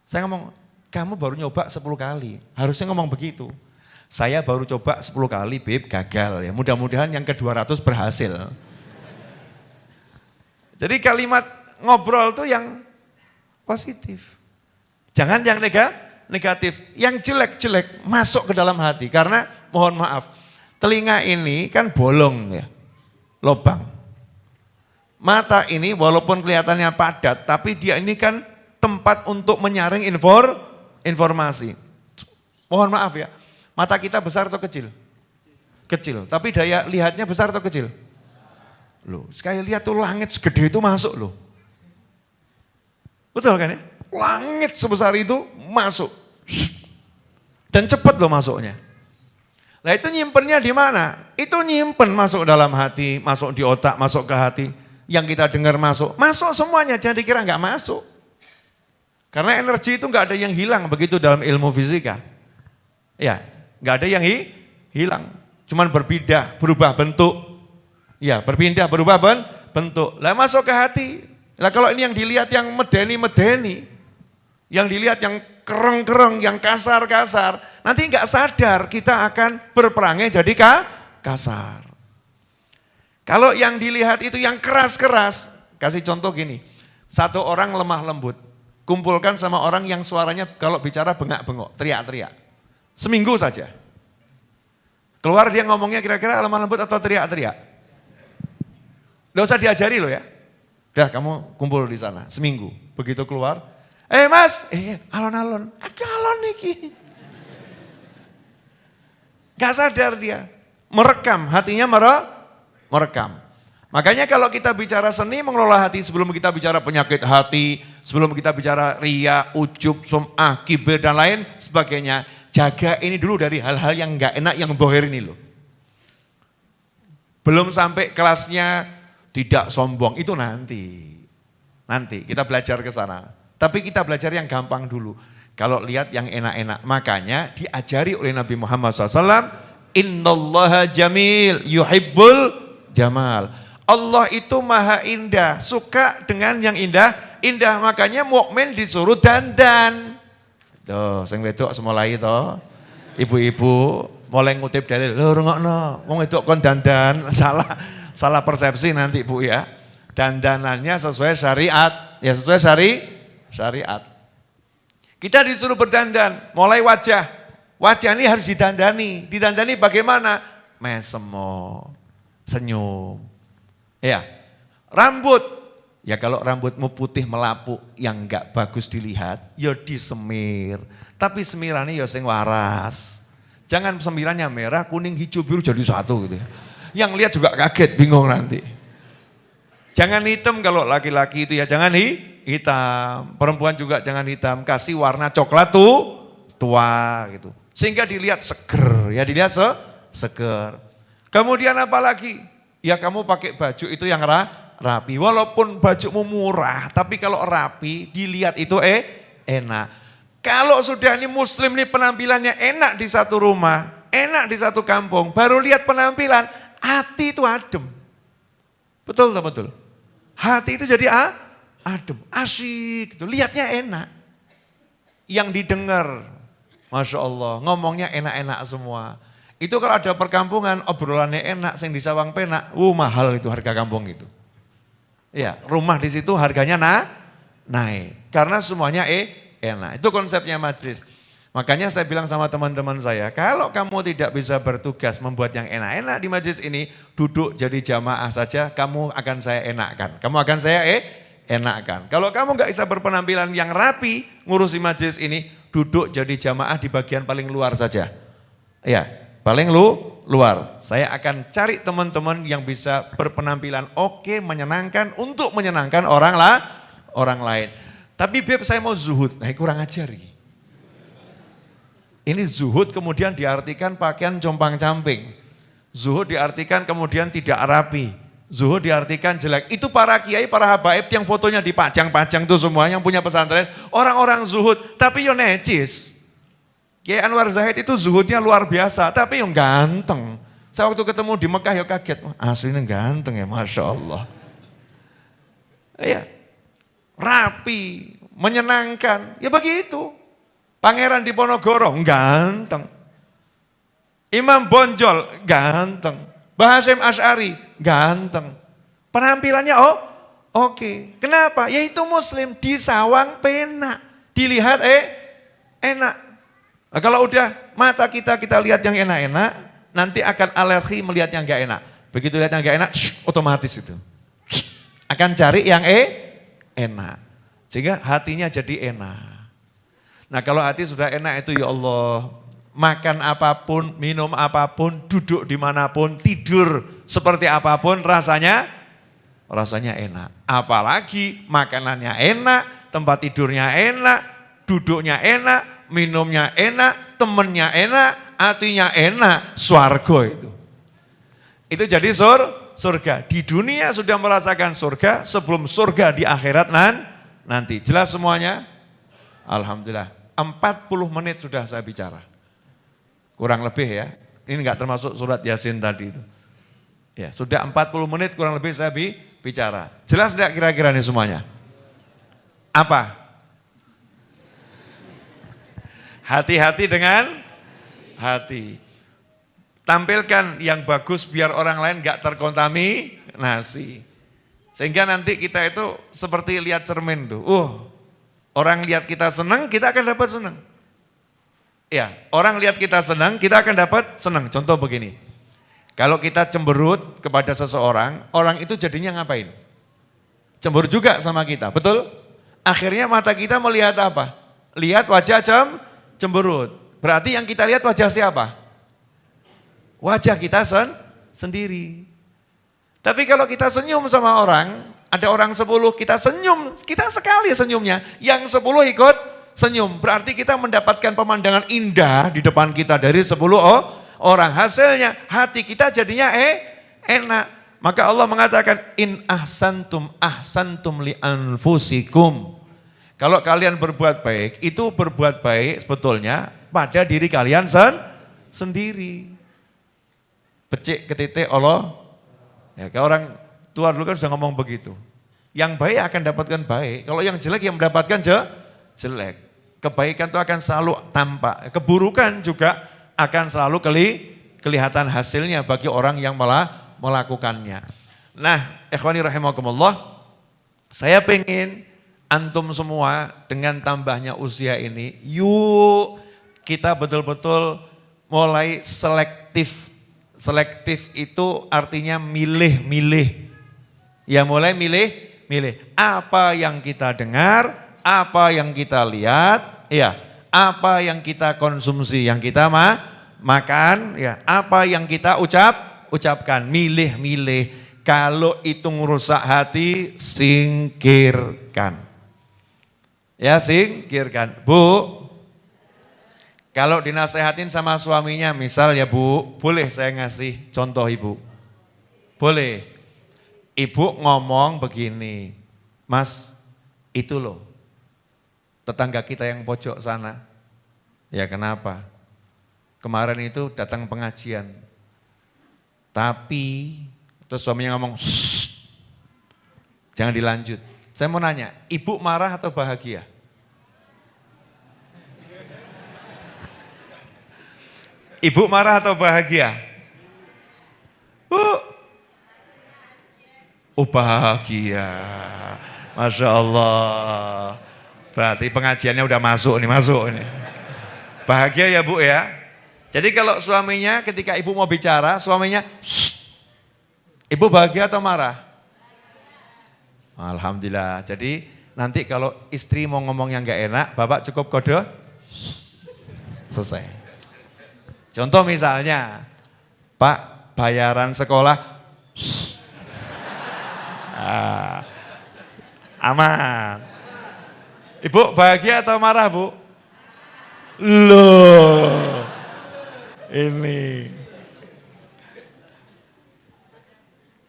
Saya ngomong, kamu baru nyoba 10 kali. Harusnya ngomong begitu. Saya baru coba 10 kali, Beb, gagal ya. Mudah-mudahan yang ke-200 berhasil. Jadi kalimat ngobrol tuh yang positif. Jangan yang negatif. Yang jelek-jelek masuk ke dalam hati. Karena mohon maaf, telinga ini kan bolong ya, lubang. Mata ini walaupun kelihatannya padat, tapi dia ini kan tempat untuk menyaring informasi. Mohon maaf ya, mata kita besar atau kecil? Kecil, tapi daya lihatnya besar atau kecil? Loh, sekali lihat tuh langit segede itu masuk loh. Betul kan ya? Langit sebesar itu masuk. Dan cepat loh masuknya. Nah itu nyimpennya di mana? Itu nyimpen masuk dalam hati, masuk di otak, masuk ke hati. Yang kita dengar masuk semuanya, jangan dikira nggak masuk. Karena energi itu nggak ada yang hilang begitu dalam ilmu fisika. Ya, nggak ada yang hilang. Cuman berubah bentuk. Ya, berpindah, berubah bentuk. Lah masuk ke hati. Lah kalau ini yang dilihat yang medeni, yang dilihat yang kereng-kereng, yang kasar-kasar, nanti nggak sadar kita akan berperangnya jadi kasar. Kalau yang dilihat itu yang keras-keras, kasih contoh gini, satu orang lemah lembut, kumpulkan sama orang yang suaranya kalau bicara bengak-bengok, teriak-teriak. Seminggu saja. Keluar dia ngomongnya kira-kira lemah lembut atau teriak-teriak. Nggak usah diajari loh ya. Udah kamu kumpul di sana seminggu. Begitu keluar, mas, alon-alon, alon niki. Gak sadar dia, merekam, hatinya merekam. Makanya kalau kita bicara seni mengelola hati, sebelum kita bicara penyakit hati, sebelum kita bicara ria, ujub, sum'ah, kibir dan lain sebagainya, jaga ini dulu dari hal-hal yang gak enak, yang dohir ini loh. Belum sampai kelasnya tidak sombong, itu nanti kita belajar ke sana. Tapi kita belajar yang gampang dulu. Kalau lihat yang enak-enak, makanya diajari oleh Nabi Muhammad SAW, innallaha jamil yuhibbul jamal. Allah itu maha indah, suka dengan yang indah. Makanya mukmin disuruh dandan. Tuh, sing wedok semulai toh. Ibu-ibu mulai ngutip dalil, lho rungokno, wong wedok kon dandan, salah persepsi nanti Bu ya. Dandanannya sesuai syariat, ya sesuai syariat. Kita disuruh berdandan, mulai wajah. Wajah ini harus didandani bagaimana? Mesemo, senyum. Ya, rambut. Ya kalau rambutmu putih melapuk yang enggak bagus dilihat, ya disemir. Tapi semirannya ya sing waras. Jangan semirannya merah, kuning, hijau, biru jadi satu gitu ya. Yang lihat juga kaget, bingung nanti. Jangan hitam kalau laki-laki itu ya, jangan hitam. Perempuan juga jangan hitam, kasih warna coklat tua gitu. Sehingga dilihat seger, ya dilihat seger. Kemudian apa lagi? Ya kamu pakai baju itu yang rapi. Walaupun bajumu murah, tapi kalau rapi dilihat itu enak. Kalau sudah ini muslim nih penampilannya enak di satu rumah, enak di satu kampung, baru lihat penampilan, hati itu adem. Betul tak betul? Hati itu jadi adem, asyik, gitu. Lihatnya enak. Yang didengar, Masya Allah, ngomongnya enak-enak semua. Itu kalau ada perkampungan, obrolannya enak, sing di sawang penak, mahal itu harga kampung itu. Ya, rumah di situ harganya naik. Karena semuanya enak. Itu konsepnya majelis. Makanya saya bilang sama teman-teman saya, kalau kamu tidak bisa bertugas membuat yang enak-enak di majelis ini, duduk jadi jamaah saja, kamu akan saya enakkan. Kamu akan saya enakkan. Kalau kamu nggak bisa berpenampilan yang rapi, ngurusi majelis ini, duduk jadi jamaah di bagian paling luar saja. Ya, paling luar. Saya akan cari teman-teman yang bisa berpenampilan oke, menyenangkan, untuk menyenangkan orang lain. Tapi Beb, saya mau zuhud. Nah, kurang ajar ini. Ini zuhud kemudian diartikan pakaian compang-camping. Zuhud diartikan kemudian tidak rapi. Zuhud diartikan jelek. Itu para kiai, para habaib yang fotonya dipajang-pajang itu semua yang punya pesantren. Orang-orang zuhud, tapi yo necis. Kiai Anwar Zahid itu zuhudnya luar biasa, tapi yang ganteng. Saya waktu ketemu di Mekah ya kaget. Aslinya ganteng ya, Masya Allah. Iya, rapi, menyenangkan, ya begitu. Pangeran Diponegoro, ganteng. Imam Bonjol, ganteng. Mbah Hasyim Asy'ari, ganteng. Penampilannya oke. Kenapa? Ya itu muslim, disawang penak. Dilihat enak. Nah, kalau udah mata kita lihat yang enak-enak, nanti akan alergi melihat yang gak enak. Begitu lihat yang gak enak, otomatis itu. Akan cari yang enak. Sehingga hatinya jadi enak. Nah kalau hati sudah enak itu ya Allah, makan apapun, minum apapun, duduk dimanapun, tidur seperti apapun rasanya enak. Apalagi makanannya enak, tempat tidurnya enak, duduknya enak, minumnya enak, temennya enak, hatinya enak, swarga itu. Itu jadi surga. Di dunia sudah merasakan surga, sebelum surga di akhirat nanti. Jelas semuanya? Alhamdulillah. 40 menit sudah saya bicara. Kurang lebih ya. Ini enggak termasuk surat Yasin tadi itu. Ya, sudah 40 menit kurang lebih saya bicara. Jelas enggak kira-kira ini semuanya? Apa? Hati-hati dengan hati. Tampilkan yang bagus biar orang lain enggak terkontaminasi. Sehingga nanti kita itu seperti lihat cermin tuh. Orang lihat kita senang, kita akan dapat senang. Ya, orang lihat kita senang, kita akan dapat senang. Contoh begini, kalau kita cemberut kepada seseorang, orang itu jadinya ngapain? Cemberut juga sama kita, betul? Akhirnya mata kita melihat apa? Lihat wajah cemberut. Berarti yang kita lihat wajah siapa? Wajah kita sendiri. Tapi kalau kita senyum sama orang, ada orang 10, kita senyum, kita sekali senyumnya. Yang 10 ikut senyum, berarti kita mendapatkan pemandangan indah di depan kita dari 10 orang. Hasilnya hati kita jadinya enak. Maka Allah mengatakan, in ahsantum li anfusikum. Kalau kalian berbuat baik, itu berbuat baik sebetulnya pada diri kalian sendiri. Becik ke titik Allah. Ya, kalau orang tua dulu kan sudah ngomong begitu. Yang baik akan dapatkan baik, kalau yang jelek yang mendapatkan jelek. Kebaikan itu akan selalu tampak, keburukan juga akan selalu kelihatan hasilnya bagi orang yang melakukannya. Nah, ikhwani rahimakumullah, saya pengen antum semua dengan tambahnya usia ini, yuk kita betul-betul mulai selektif. Selektif itu artinya milih-milih. Ya mulai milih apa yang kita dengar, apa yang kita lihat, ya, apa yang kita konsumsi, yang kita makan, ya, apa yang kita ucapkan, milih. Kalau itu ngerusak hati, singkirkan. Ya, singkirkan. Bu, kalau dinasehatin sama suaminya, misal ya Bu, boleh saya ngasih contoh Ibu? Boleh. Ibu ngomong begini, Mas, itu loh, tetangga kita yang pojok sana. Ya kenapa? Kemarin itu datang pengajian, tapi, terus suaminya ngomong, jangan dilanjut. Saya mau nanya, Ibu marah atau bahagia? Ibu marah atau bahagia? Bu. Oh bahagia. Masya Allah. Berarti pengajiannya udah masuk nih. Bahagia ya Bu ya. Jadi kalau suaminya ketika ibu mau bicara, suaminya ibu bahagia atau marah? Alhamdulillah. Jadi nanti kalau istri mau ngomong yang gak enak, bapak cukup kode, selesai. Contoh misalnya, Pak bayaran sekolah, aman. Ibu bahagia atau marah Bu? Loh, ini.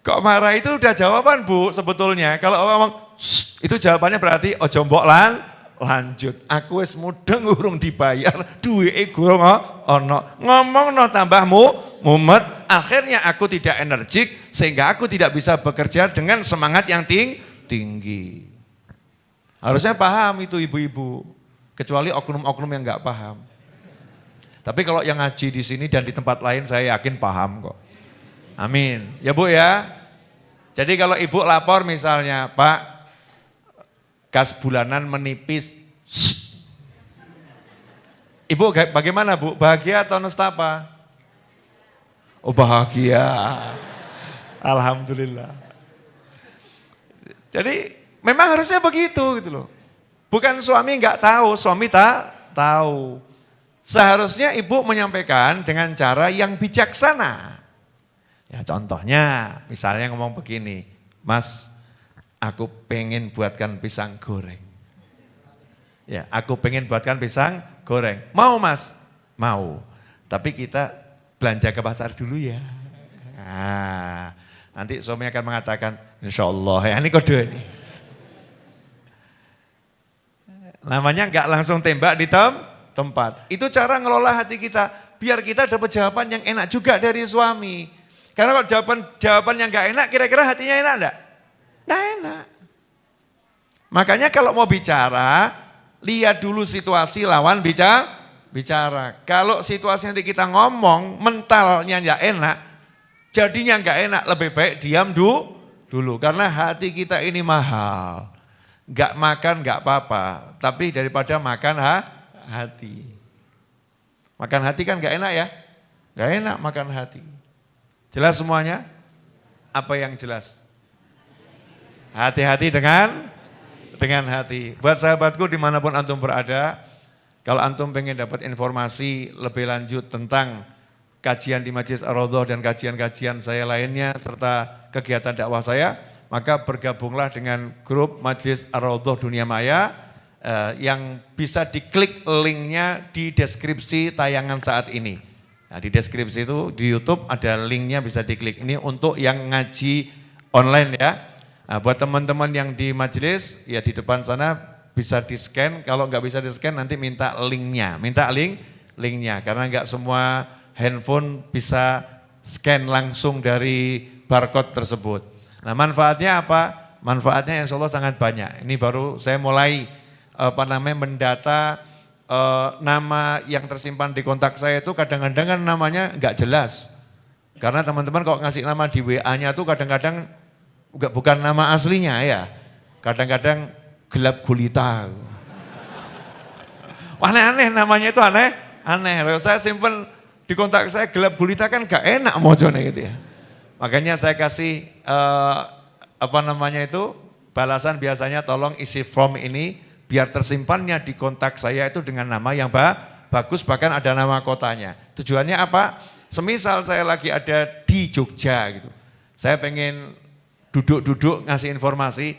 Kok marah itu udah jawaban Bu sebetulnya. Kalau ngomong itu jawabannya berarti ojo mbok lanjut. Aku wis mudeng urung dibayar, duwike gurung ono. Ngomong tambahmu mumet, akhirnya aku tidak energik sehingga aku tidak bisa bekerja dengan semangat yang tinggi. Harusnya paham itu ibu-ibu, kecuali oknum-oknum yang nggak paham. Tapi kalau yang ngaji di sini dan di tempat lain saya yakin paham kok. Amin. Ya Bu ya. Jadi kalau ibu lapor misalnya, Pak, kas bulanan menipis. Ibu bagaimana Bu? Bahagia atau nestapa? Oh bahagia. Alhamdulillah. Jadi memang harusnya begitu gitu loh. Bukan suami nggak tahu, suami tak tahu. Seharusnya ibu menyampaikan dengan cara yang bijaksana. Ya contohnya misalnya ngomong begini, Mas aku pengen buatkan pisang goreng. Ya aku pengen buatkan pisang goreng. Mau Mas? Mau. Tapi kita belanja ke pasar dulu ya. Nah, nanti suami akan mengatakan, insya Allah ya ini kode ini. Namanya nggak langsung tembak di tempat. Itu cara ngelola hati kita. Biar kita dapat jawaban yang enak juga dari suami. Karena kalau jawaban yang nggak enak, kira-kira hatinya enak enggak? Nggak enak. Makanya kalau mau bicara, lihat dulu situasi lawan bicara. Kalau situasi nanti kita ngomong, mentalnya nggak enak, jadinya nggak enak, lebih baik diam dulu. Karena hati kita ini mahal. Nggak makan nggak apa-apa, tapi daripada makan hati. Makan hati kan nggak enak ya? Nggak enak makan hati. Jelas semuanya? Apa yang jelas? Hati-hati dengan hati. Buat sahabatku dimanapun antum berada, kalau antum pengen dapat informasi lebih lanjut tentang kajian di Majelis Ar-Raudhah dan kajian-kajian saya lainnya serta kegiatan dakwah saya, maka bergabunglah dengan grup Majelis Ar-Raudhah Dunia Maya yang bisa diklik linknya di deskripsi tayangan saat ini. Nah, di deskripsi itu di YouTube ada linknya bisa diklik. Ini untuk yang ngaji online ya. Nah, buat teman-teman yang di majelis ya di depan sana bisa di scan. Kalau nggak bisa di scan nanti minta linknya, linknya karena nggak semua handphone bisa scan langsung dari barcode tersebut. Nah manfaatnya apa? Manfaatnya insya Allah sangat banyak. Ini baru saya mulai mendata nama yang tersimpan di kontak saya itu kadang-kadang kan namanya nggak jelas. Karena teman-teman kalau ngasih nama di WA-nya tuh kadang-kadang bukan nama aslinya ya. Kadang-kadang gelap gulita. Aneh-aneh namanya itu aneh. Kalau saya simpen di kontak saya gelap gulita kan gak enak mojone gitu ya. Makanya saya kasih balasan biasanya tolong isi form ini biar tersimpannya di kontak saya itu dengan nama yang bagus, bahkan ada nama kotanya. Tujuannya apa? Semisal saya lagi ada di Jogja gitu. Saya pengen duduk-duduk ngasih informasi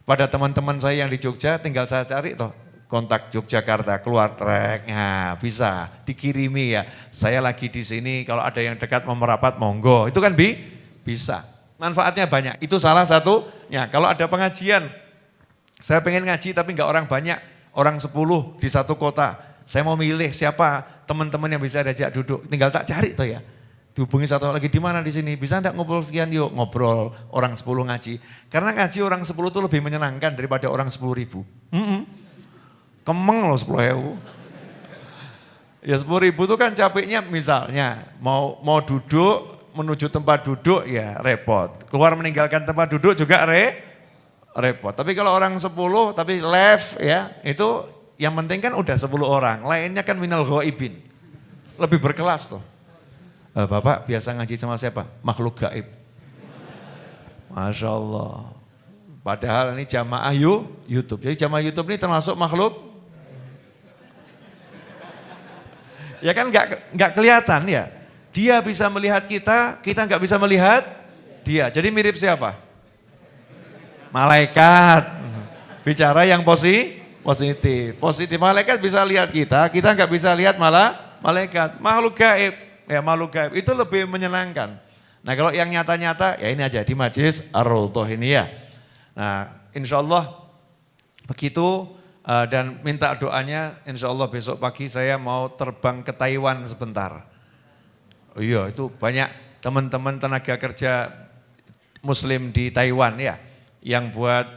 pada teman-teman saya yang di Jogja, tinggal saya cari toh kontak Yogyakarta, keluar trek, nah, bisa dikirimi ya. Saya lagi di sini, kalau ada yang dekat mau merapat monggo, itu kan bisa. Manfaatnya banyak, itu salah satunya. Kalau ada pengajian, saya pengen ngaji tapi enggak orang banyak, orang 10 di satu kota. Saya mau milih siapa teman-teman yang bisa diajak duduk, tinggal tak cari toh ya. Dihubungi satu lagi di mana di sini, bisa enggak ngobrol sekian yuk, ngobrol orang 10 ngaji. Karena ngaji orang 10 itu lebih menyenangkan daripada orang 10.000. Kemeng loh 10.000. Ya 10.000 itu kan capeknya misalnya mau duduk, menuju tempat duduk ya repot. Keluar meninggalkan tempat duduk juga repot. Tapi kalau orang 10 tapi left ya, itu yang penting kan udah 10 orang. Lainnya kan minal ghaibin. Lebih berkelas tuh. Bapak biasa ngaji sama siapa? Makhluk gaib. Masya Allah. Padahal ini jamaah YouTube. Jadi jamaah YouTube ini termasuk makhluk. Ya kan nggak kelihatan ya. Dia bisa melihat kita nggak bisa melihat dia. Jadi mirip siapa? Malaikat. Bicara yang positif. Positif. Malaikat bisa lihat kita nggak bisa lihat malah malaikat. Makhluk gaib. Ya makhluk gaib itu lebih menyenangkan. Nah kalau yang nyata-nyata ya ini aja di Majlis Ar-Raudhah ini ya. Nah insya Allah begitu dan minta doanya insya Allah besok pagi saya mau terbang ke Taiwan sebentar. Oh iya itu banyak teman-teman tenaga kerja muslim di Taiwan ya. Yang buat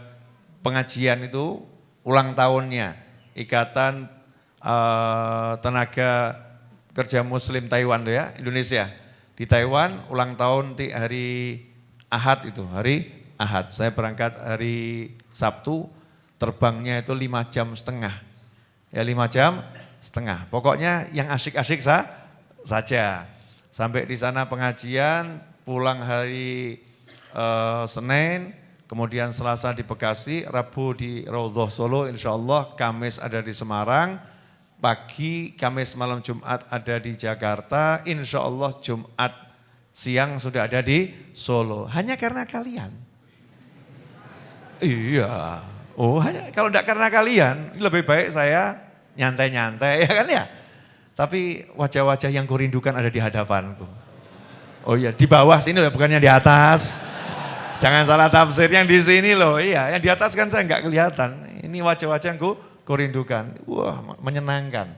pengajian itu ulang tahunnya. Ikatan tenaga kerja muslim Taiwan tuh ya, Indonesia. Di Taiwan ulang tahun hari Ahad itu, hari Ahad. Saya berangkat hari Sabtu, terbangnya itu 5 jam setengah. Ya 5 jam setengah. Pokoknya yang asik-asik saja. Sampai di sana pengajian, pulang hari Senin, kemudian Selasa di Bekasi, Rabu di Raudhah Solo, insya Allah Kamis ada di Semarang, pagi Kamis malam Jumat ada di Jakarta, insya Allah Jumat siang sudah ada di Solo. Hanya karena kalian. Iya, hanya kalau tidak karena kalian, lebih baik saya nyantai-nyantai ya kan ya. Tapi wajah-wajah yang kurindukan ada di hadapanku. Oh iya, di bawah sini loh, bukannya di atas. Jangan salah tafsir, yang di sini loh. Iya, yang di atas kan saya nggak kelihatan. Ini wajah-wajah yang kurindukan. Wah, menyenangkan.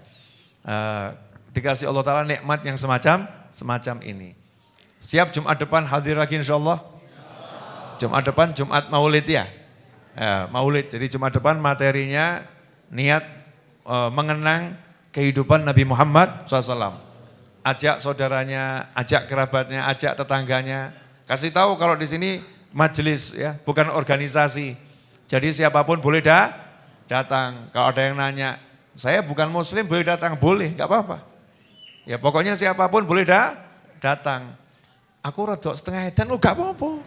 Dikasih Allah Ta'ala nikmat yang semacam ini. Siap Jumat depan hadir lagi insya Allah? Jumat depan Jumat Maulid ya? Maulid, jadi Jumat depan materinya niat mengenang kehidupan Nabi Muhammad SAW. Ajak saudaranya, ajak kerabatnya, ajak tetangganya. Kasih tahu kalau di sini majelis ya, bukan organisasi. Jadi siapapun boleh datang. Kalau ada yang nanya, saya bukan muslim boleh datang? Boleh, gak apa-apa. Ya pokoknya siapapun boleh datang. Aku rodok setengah edan, gak apa-apa.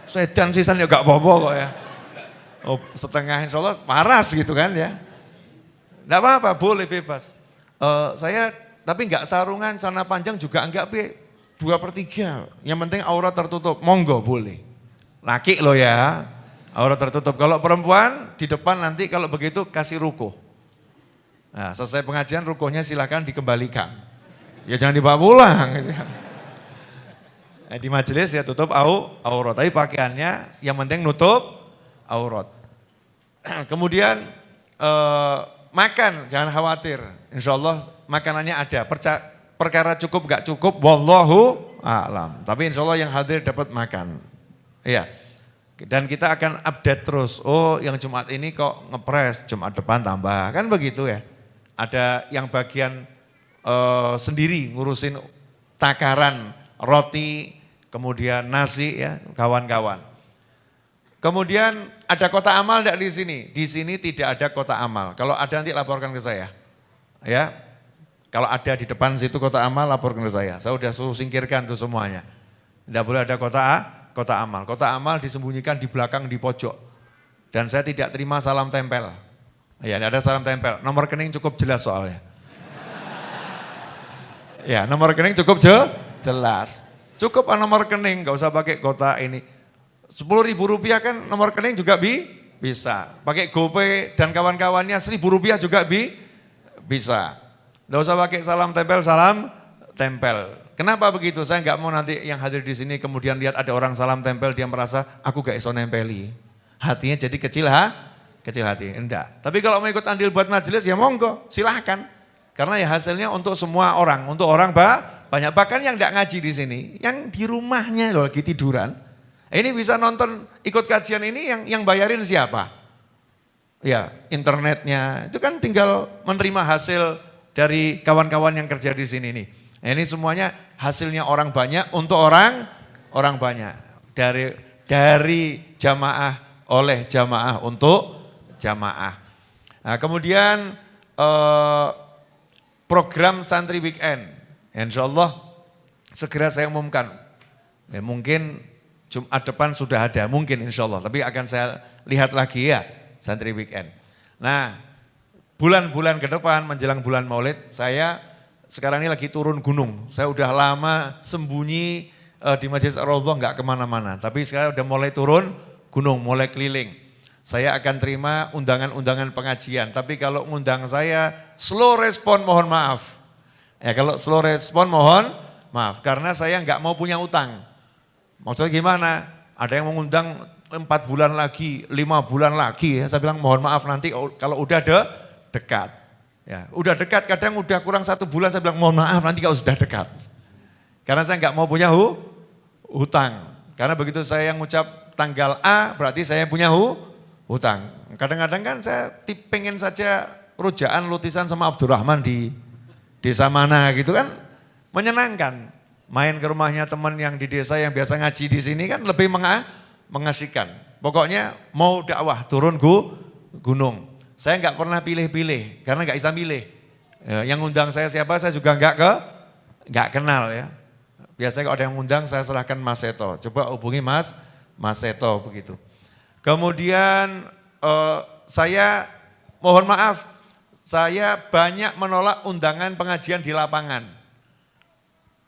Sedan sisan ya gak apa-apa kok ya. Oh setengah insya Allah paras gitu kan ya. Gak apa-apa, boleh bebas. Saya tapi gak sarungan, celana panjang juga enggak 2/3. Yang penting aurat tertutup, monggo boleh. Laki loh ya, aurat tertutup. Kalau perempuan di depan nanti kalau begitu kasih rukuh. Nah selesai pengajian rukuhnya silakan dikembalikan. Ya jangan dibawa pulang gitu ya. Di majelis ya tutup aurat, tapi pakaiannya yang penting nutup aurat. Kemudian makan jangan khawatir, insya Allah makanannya ada. Perkara cukup gak cukup, wallahu a'lam. Tapi insya Allah yang hadir dapat makan. Iya. Dan kita akan update terus. Oh yang Jumat ini kok ngepres, Jumat depan tambah. Kan begitu ya. Ada yang bagian sendiri ngurusin takaran roti, kemudian nasi ya kawan-kawan. Kemudian ada kota amal enggak di sini? Di sini tidak ada kota amal. Kalau ada nanti laporkan ke saya. Ya. Kalau ada di depan situ kota amal laporkan ke saya. Saya sudah suruh singkirkan tuh semuanya. Tidak boleh ada kota amal. Kota amal disembunyikan di belakang di pojok. Dan saya tidak terima salam tempel. Ya, tidak ada salam tempel. Nomor rekening cukup jelas soalnya. Ya, nomor rekening cukup jelas. Cukup nomor rekening, gak usah pakai kota ini. 10.000 rupiah kan nomor rekening juga bisa. Pakai GoPay dan kawan-kawannya 1.000 rupiah juga bisa. Gak usah pakai salam tempel. Kenapa begitu? Saya gak mau nanti yang hadir di sini kemudian lihat ada orang salam tempel, dia merasa aku gak iso nempeli. Hatinya jadi kecil hati. Enggak. Tapi kalau mau ikut andil buat majelis ya monggo, silahkan. Karena ya hasilnya untuk semua orang, untuk orang banyak. Bahkan yang enggak ngaji di sini, yang di rumahnya loh lagi tiduran. Ini bisa nonton ikut kajian ini yang bayarin siapa? Ya internetnya, itu kan tinggal menerima hasil dari kawan-kawan yang kerja di sini nih. Nah, ini semuanya hasilnya orang banyak untuk orang banyak. Dari jamaah, oleh jamaah, untuk jamaah. Nah, kemudian program santri weekend, insya Allah segera saya umumkan. Ya, mungkin Jumat depan sudah ada, mungkin insya Allah. Tapi akan saya lihat lagi ya, santri weekend. Nah, bulan-bulan ke depan menjelang bulan Maulid, saya sekarang ini lagi turun gunung. Saya udah lama sembunyi di Majelis Ar-Raudhah, nggak kemana-mana. Tapi sekarang udah mulai turun gunung, mulai keliling. Saya akan terima undangan-undangan pengajian. Tapi kalau ngundang saya slow respon mohon maaf. Ya kalau slow respon mohon maaf. Karena saya nggak mau punya utang. Maksudnya gimana? Ada yang mengundang 4 bulan lagi, 5 bulan lagi. Saya bilang mohon maaf nanti kalau udah dekat. Ya, udah dekat, kadang udah kurang 1 bulan saya bilang mohon maaf nanti kalau sudah dekat. Karena saya nggak mau punya hutang. Karena begitu saya yang ngucap tanggal A berarti saya punya hutang. Kadang-kadang kan saya pengen saja rujaan lutisan sama Abdurrahman di desa mana gitu kan menyenangkan. Main ke rumahnya teman yang di desa yang biasa ngaji di sini kan lebih mengasihkan. Pokoknya mau dakwah turun gunung. Saya nggak pernah pilih-pilih karena nggak bisa milih. Yang ngundang saya siapa saya juga nggak kenal ya. Biasanya kalau ada yang ngundang saya serahkan Mas Seto. Coba hubungi Mas Seto begitu. Kemudian saya mohon maaf, saya banyak menolak undangan pengajian di lapangan.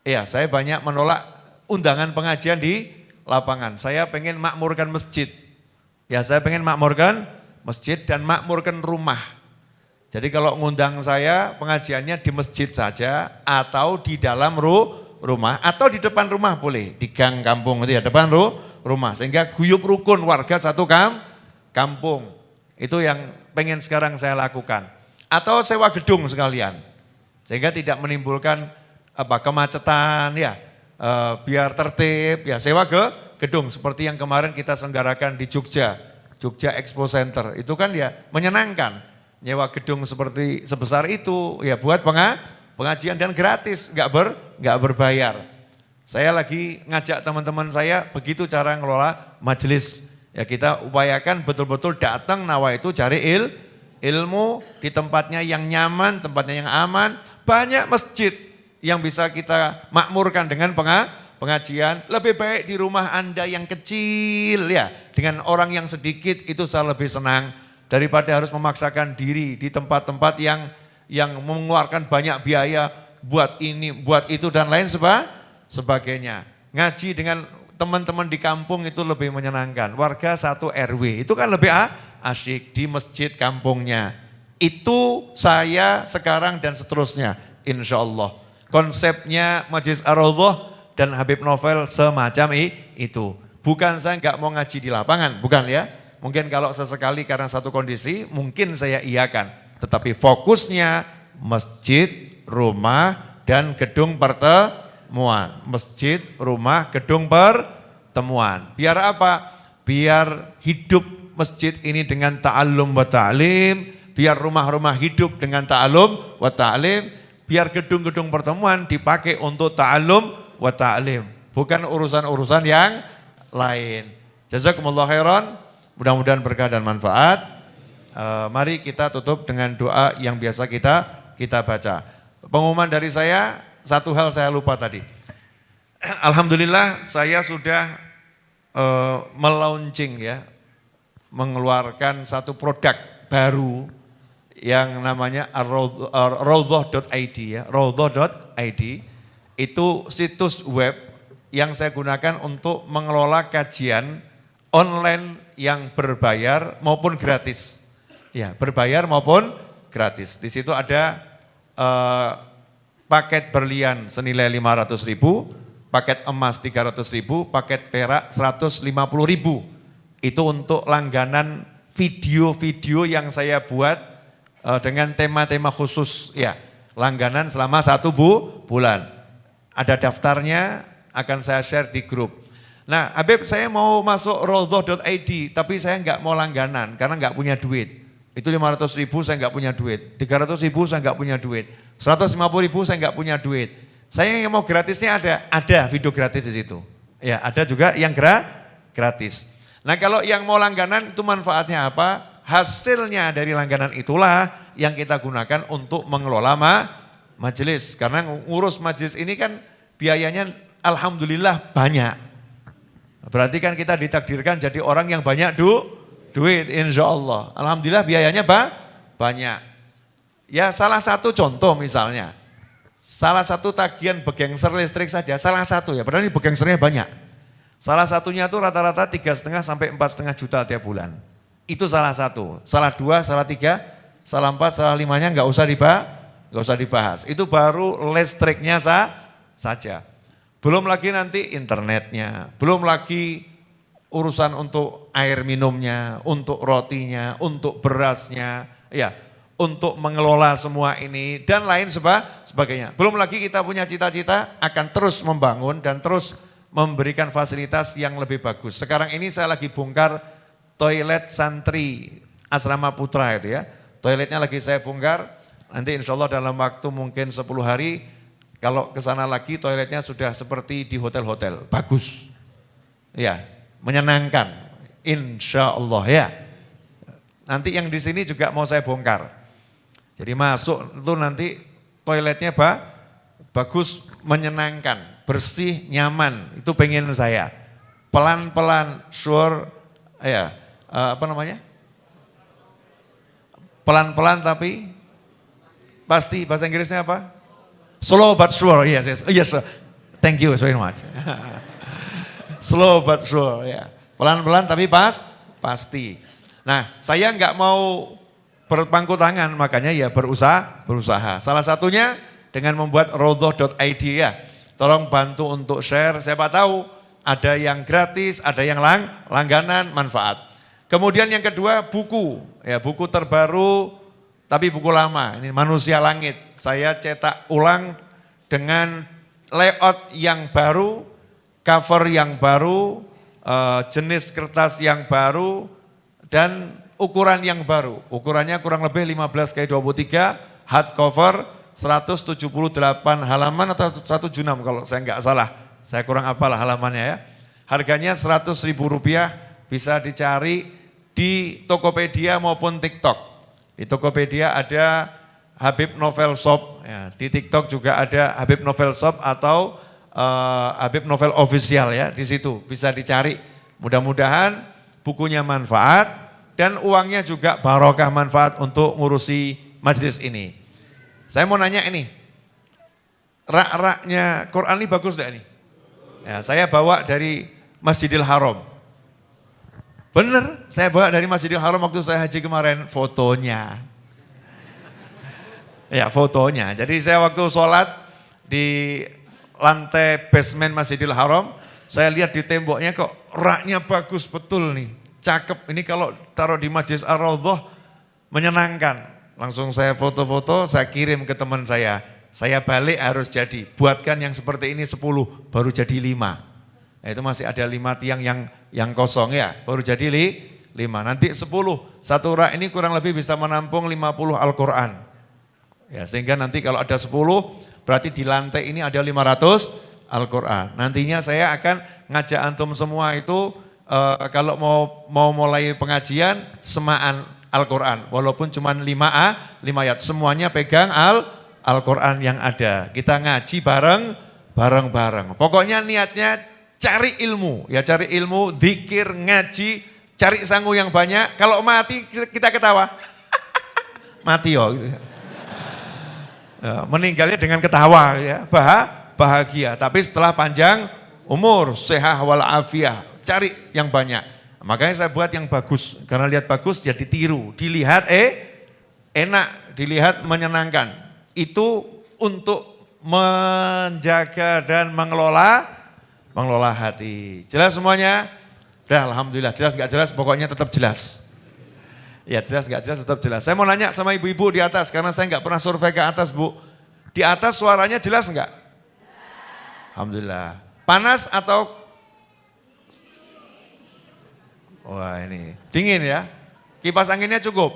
Iya, saya banyak menolak undangan pengajian di lapangan. Saya pengen makmurkan masjid. Ya, saya pengen makmurkan masjid dan makmurkan rumah. Jadi kalau ngundang saya pengajiannya di masjid saja atau di dalam rumah atau di depan rumah boleh. Di gang kampung itu ya, depan rumah. Sehingga guyup rukun warga satu kampung. Itu yang pengen sekarang saya lakukan. Atau sewa gedung sekalian. Sehingga tidak menimbulkan kemacetan ya. Biar tertib ya, sewa gedung seperti yang kemarin kita selenggarakan di Jogja Expo Center. Itu kan ya menyenangkan. Nyewa gedung seperti sebesar itu ya buat pengajian dan gratis, nggak berbayar. Saya lagi ngajak teman-teman saya begitu cara ngelola majelis. Ya kita upayakan betul-betul datang nawa itu cari ilmu di tempatnya yang nyaman, tempatnya yang aman. Banyak masjid yang bisa kita makmurkan dengan pengajian. Lebih baik di rumah Anda yang kecil ya, dengan orang yang sedikit itu saya lebih senang daripada harus memaksakan diri di tempat-tempat yang mengeluarkan banyak biaya buat ini, buat itu dan lain sebagainya. Ngaji dengan teman-teman di kampung itu lebih menyenangkan. Warga satu RW itu kan lebih asyik di masjid kampungnya. Itu saya sekarang dan seterusnya insya Allah. Konsepnya Majelis Ar-Raudhah dan Habib Novel semacam itu. Bukan saya nggak mau ngaji di lapangan, bukan ya. Mungkin kalau sesekali karena satu kondisi, mungkin saya iakan. Tetapi fokusnya masjid, rumah, dan gedung pertemuan. Masjid, rumah, gedung pertemuan. Biar apa? Biar hidup masjid ini dengan ta'allum wa ta'lim. Biar rumah-rumah hidup dengan ta'allum wa ta'lim. Biar gedung-gedung pertemuan dipakai untuk ta'allum wa ta'lim. Bukan urusan-urusan yang lain. Jazakumullah khairan. Mudah-mudahan berkah dan manfaat. Mari kita tutup dengan doa yang biasa kita baca. Pengumuman dari saya, satu hal saya lupa tadi. Alhamdulillah saya sudah melaunching ya, mengeluarkan satu produk baru yang namanya raudhah.id ya, raudhah.id. Itu situs web yang saya gunakan untuk mengelola kajian online yang berbayar maupun gratis. Ya, berbayar maupun gratis. Di situ ada paket berlian senilai 500.000, paket emas 300.000, paket perak 150.000. Itu untuk langganan video-video yang saya buat dengan tema-tema khusus ya, langganan selama 1 bulan. Ada daftarnya, akan saya share di grup. Nah, Habib saya mau masuk raudhah.id, tapi saya nggak mau langganan karena nggak punya duit. Itu 500.000 saya nggak punya duit, 300.000 saya nggak punya duit, 150.000 saya nggak punya duit. Saya yang mau gratisnya ada video gratis di situ. Ya, ada juga yang gratis. Nah, kalau yang mau langganan itu manfaatnya apa? Hasilnya dari langganan itulah yang kita gunakan untuk mengelola majelis. Karena ngurus majelis ini kan biayanya alhamdulillah banyak. Berarti kan kita ditakdirkan jadi orang yang banyak duit insya Allah. Alhamdulillah biayanya banyak. Ya salah satu contoh misalnya. Salah satu tagihan begengser listrik saja, salah satu ya. Padahal ini begengsernya banyak. Salah satunya itu rata-rata 3,5 sampai 4,5 juta tiap bulan. Itu salah satu. Salah dua, salah tiga, salah empat, salah limanya nggak usah dibahas. Itu baru listriknya saja. Belum lagi nanti internetnya, belum lagi urusan untuk air minumnya, untuk rotinya, untuk berasnya, ya, untuk mengelola semua ini dan lain sebagainya. Belum lagi kita punya cita-cita akan terus membangun dan terus memberikan fasilitas yang lebih bagus. Sekarang ini saya lagi bongkar toilet santri Asrama Putra itu ya. Toiletnya lagi saya bongkar, nanti insya Allah dalam waktu mungkin 10 hari, kalau ke sana lagi toiletnya sudah seperti di hotel-hotel, bagus. Ya, menyenangkan, insya Allah ya. Nanti yang di sini juga mau saya bongkar. Jadi masuk itu nanti toiletnya bagus, menyenangkan, bersih, nyaman, itu pengen saya. Pelan-pelan, sure, ya. Pelan-pelan tapi pasti. Bahasa Inggrisnya apa? Slow but sure. Yes. Thank you so much. Slow but sure, ya. Pelan-pelan tapi pasti. Nah, saya nggak mau berpangku tangan, makanya ya berusaha. Salah satunya dengan membuat rodoh.id ya. Tolong bantu untuk share, siapa tahu ada yang gratis, ada yang langganan, manfaat. Kemudian yang kedua buku, ya buku terbaru tapi buku lama, ini Manusia Langit. Saya cetak ulang dengan layout yang baru, cover yang baru, jenis kertas yang baru, dan ukuran yang baru. Ukurannya kurang lebih 15x23, hardcover, 178 halaman atau 176 kalau saya nggak salah. Saya kurang hafal halamannya ya. Harganya Rp100.000, bisa dicari di Tokopedia maupun TikTok. Di Tokopedia ada Habib Novel Shop, ya. Di TikTok juga ada Habib Novel Shop atau Habib Novel Official ya. Di situ bisa dicari. Mudah-mudahan bukunya manfaat dan uangnya juga barokah manfaat untuk ngurusi majelis ini. Saya mau nanya ini, rak-raknya Quran ini bagus enggak ini? Ya, saya bawa dari Masjidil Haram. Bener, saya bawa dari Masjidil Haram waktu saya haji kemarin, fotonya. Ya fotonya, jadi saya waktu sholat di lantai basement Masjidil Haram, saya lihat di temboknya kok raknya bagus betul nih, cakep. Ini kalau taruh di Masjid Ar-Raudhah menyenangkan. Langsung saya foto-foto, saya kirim ke teman saya balik harus jadi, buatkan yang seperti ini 10, baru jadi 5. Nah, itu masih ada 5 tiang yang kosong ya, baru jadi 5. Nanti 10, satu rak ini kurang lebih bisa menampung 50 Al-Quran. Ya, sehingga nanti kalau ada 10, berarti di lantai ini ada 500 Al-Quran. Nantinya saya akan ngajak antum semua itu, kalau mau mulai pengajian, semaan Al-Quran. Walaupun cuma 5 ayat, semuanya pegang Al-Quran yang ada. Kita ngaji bareng-bareng. Pokoknya niatnya cari ilmu, ya cari ilmu, zikir, ngaji, cari sangu yang banyak. Kalau mati kita ketawa, mati yo. Gitu. Ya, meninggalnya dengan ketawa, ya bahagia. Tapi setelah panjang umur, sehat wal afiah, cari yang banyak. Makanya saya buat yang bagus, karena lihat bagus jadi tiru, dilihat enak, dilihat menyenangkan. Itu untuk menjaga dan mengelola hati. Jelas semuanya? Dah alhamdulillah, jelas gak jelas pokoknya tetap jelas. Ya jelas gak jelas tetap jelas. Saya mau nanya sama ibu-ibu di atas, karena saya gak pernah survei ke atas Bu. Di atas suaranya jelas enggak? Alhamdulillah. Panas atau? Wah ini, dingin ya? Kipas anginnya cukup?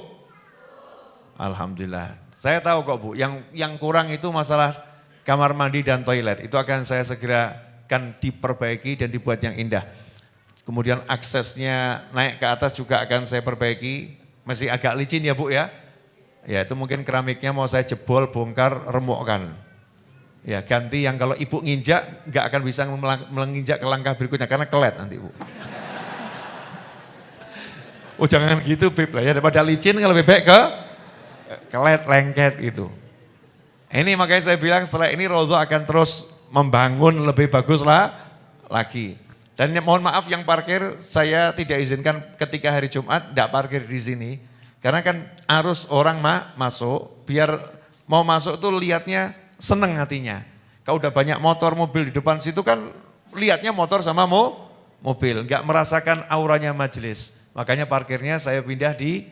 Alhamdulillah. Saya tahu kok Bu, yang kurang itu masalah kamar mandi dan toilet. Itu akan saya segerakan diperbaiki dan dibuat yang indah. Kemudian aksesnya naik ke atas juga akan saya perbaiki. Masih agak licin ya Bu ya. Ya itu mungkin keramiknya mau saya jebol, bongkar, remukkan. Ya ganti yang kalau ibu nginjak nggak akan bisa menginjak ke langkah berikutnya karena kelet nanti Bu. Oh jangan gitu Beb lah ya, daripada licin kalau bebek ke kelet, lengket gitu. Ini makanya saya bilang setelah ini Raudhah akan terus membangun lebih bagus lah lagi. Dan mohon maaf yang parkir saya tidak izinkan ketika hari Jumat tidak parkir di sini. Karena kan arus orang masuk, biar mau masuk tuh lihatnya seneng hatinya. Kalau udah banyak motor mobil di depan situ kan lihatnya motor sama mobil, nggak merasakan auranya majelis. Makanya parkirnya saya pindah di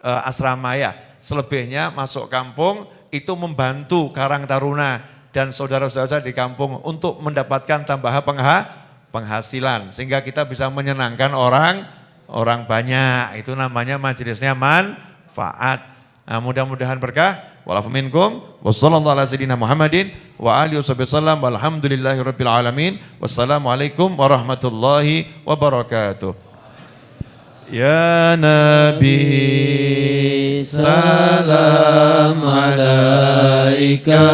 asrama ya. Selebihnya masuk kampung itu membantu Karang Taruna dan saudara-saudara di kampung untuk mendapatkan tambahan penghasilan. Sehingga kita bisa menyenangkan orang banyak. Itu namanya majelisnya manfaat. Nah, mudah-mudahan berkah. Walafu minkum. Wassallallahu ala sayyidina Muhammadin wa alihi wasallam. Walhamdulillahirabbil alamin. Wassalamualaikum warahmatullahi wabarakatuh. Ya Nabi salam alaika.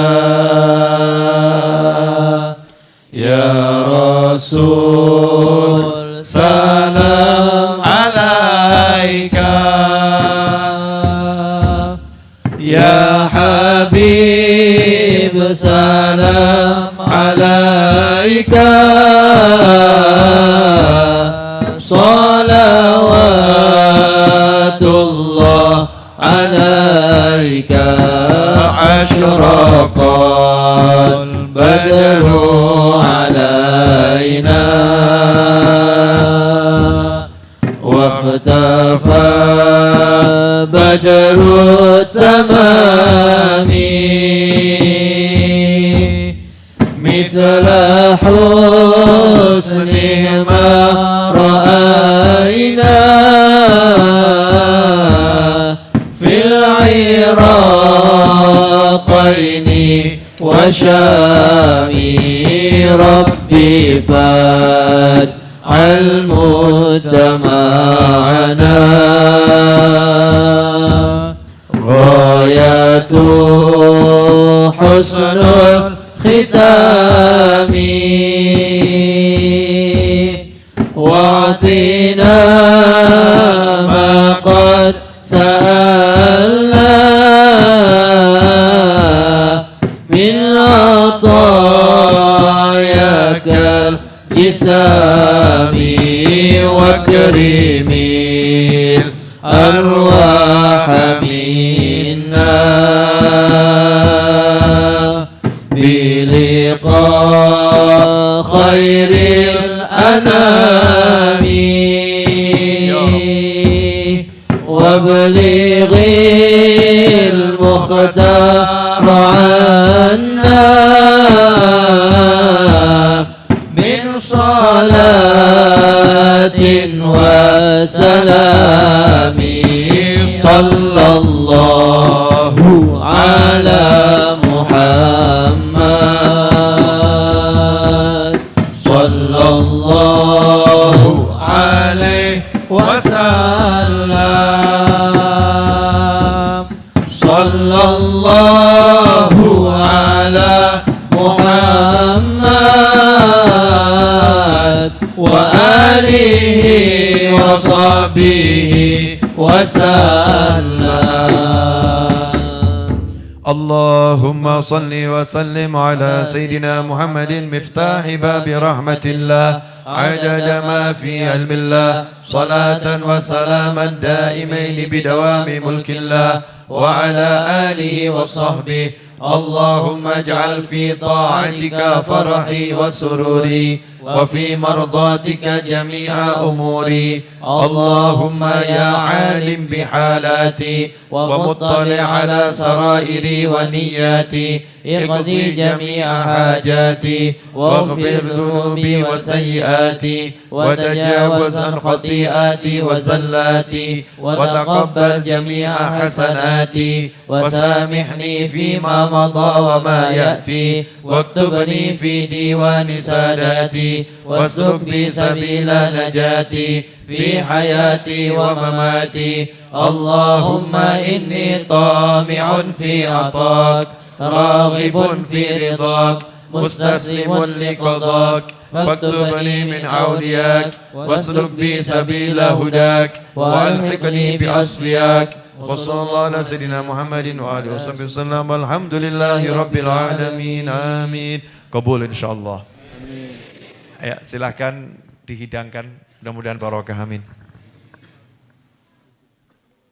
Ya Rasul salam alaika. Ya Habib salam alaika. Salawatullah alaika. Ashraqal badru alaina واختفى بدر التمام مثل حسنه ما رأينا في العراقين وشام ربي فاج المجتمعنا غاية حسن الختام واعطنا ما قد سألنا من عطاياك الإسامي واكرم الأرواح منا بلقاء خير الأنام وابلغ المختار عنا من صلاة وسلام صلى الله على محمد صلى الله عليه وسلم صلى الله على محمد وآله وصحبه وسلم. اللهم صل وسلم على سيدنا محمد مفتاح باب رحمة الله عدد ما في علم الله صلاة وسلاما دائمين بدوام ملك الله وعلى آله وصحبه. اللهم اجعل في طاعتك فرحي وسروري وفي مرضاتك جميع أموري اللهم يا عالم بحالاتي ومطلع على سرائري ونياتي اقضي جميع حاجاتي واغفر ذنوبي وسيئاتي وتجاوز عن خطيئاتي وزلاتي وتقبل جميع حسناتي وسامحني فيما مضى وما يأتي واكتبني في ديوان ساداتي واسلك بي سبيل نجاتي في حياتي ومماتي اللهم إني طامع في عطاك راغب في رضاك مستسلم لقضاك فاكتبني من أولياك واسلك بي سبيل هداك وألحقني بأصفياك وصلى الله على سيدنا محمد وآله وصحبه وسلم والحمد لله رب العالمين آمين kabul insyaallah. Ya, silahkan dihidangkan, mudah-mudahan barokah, amin.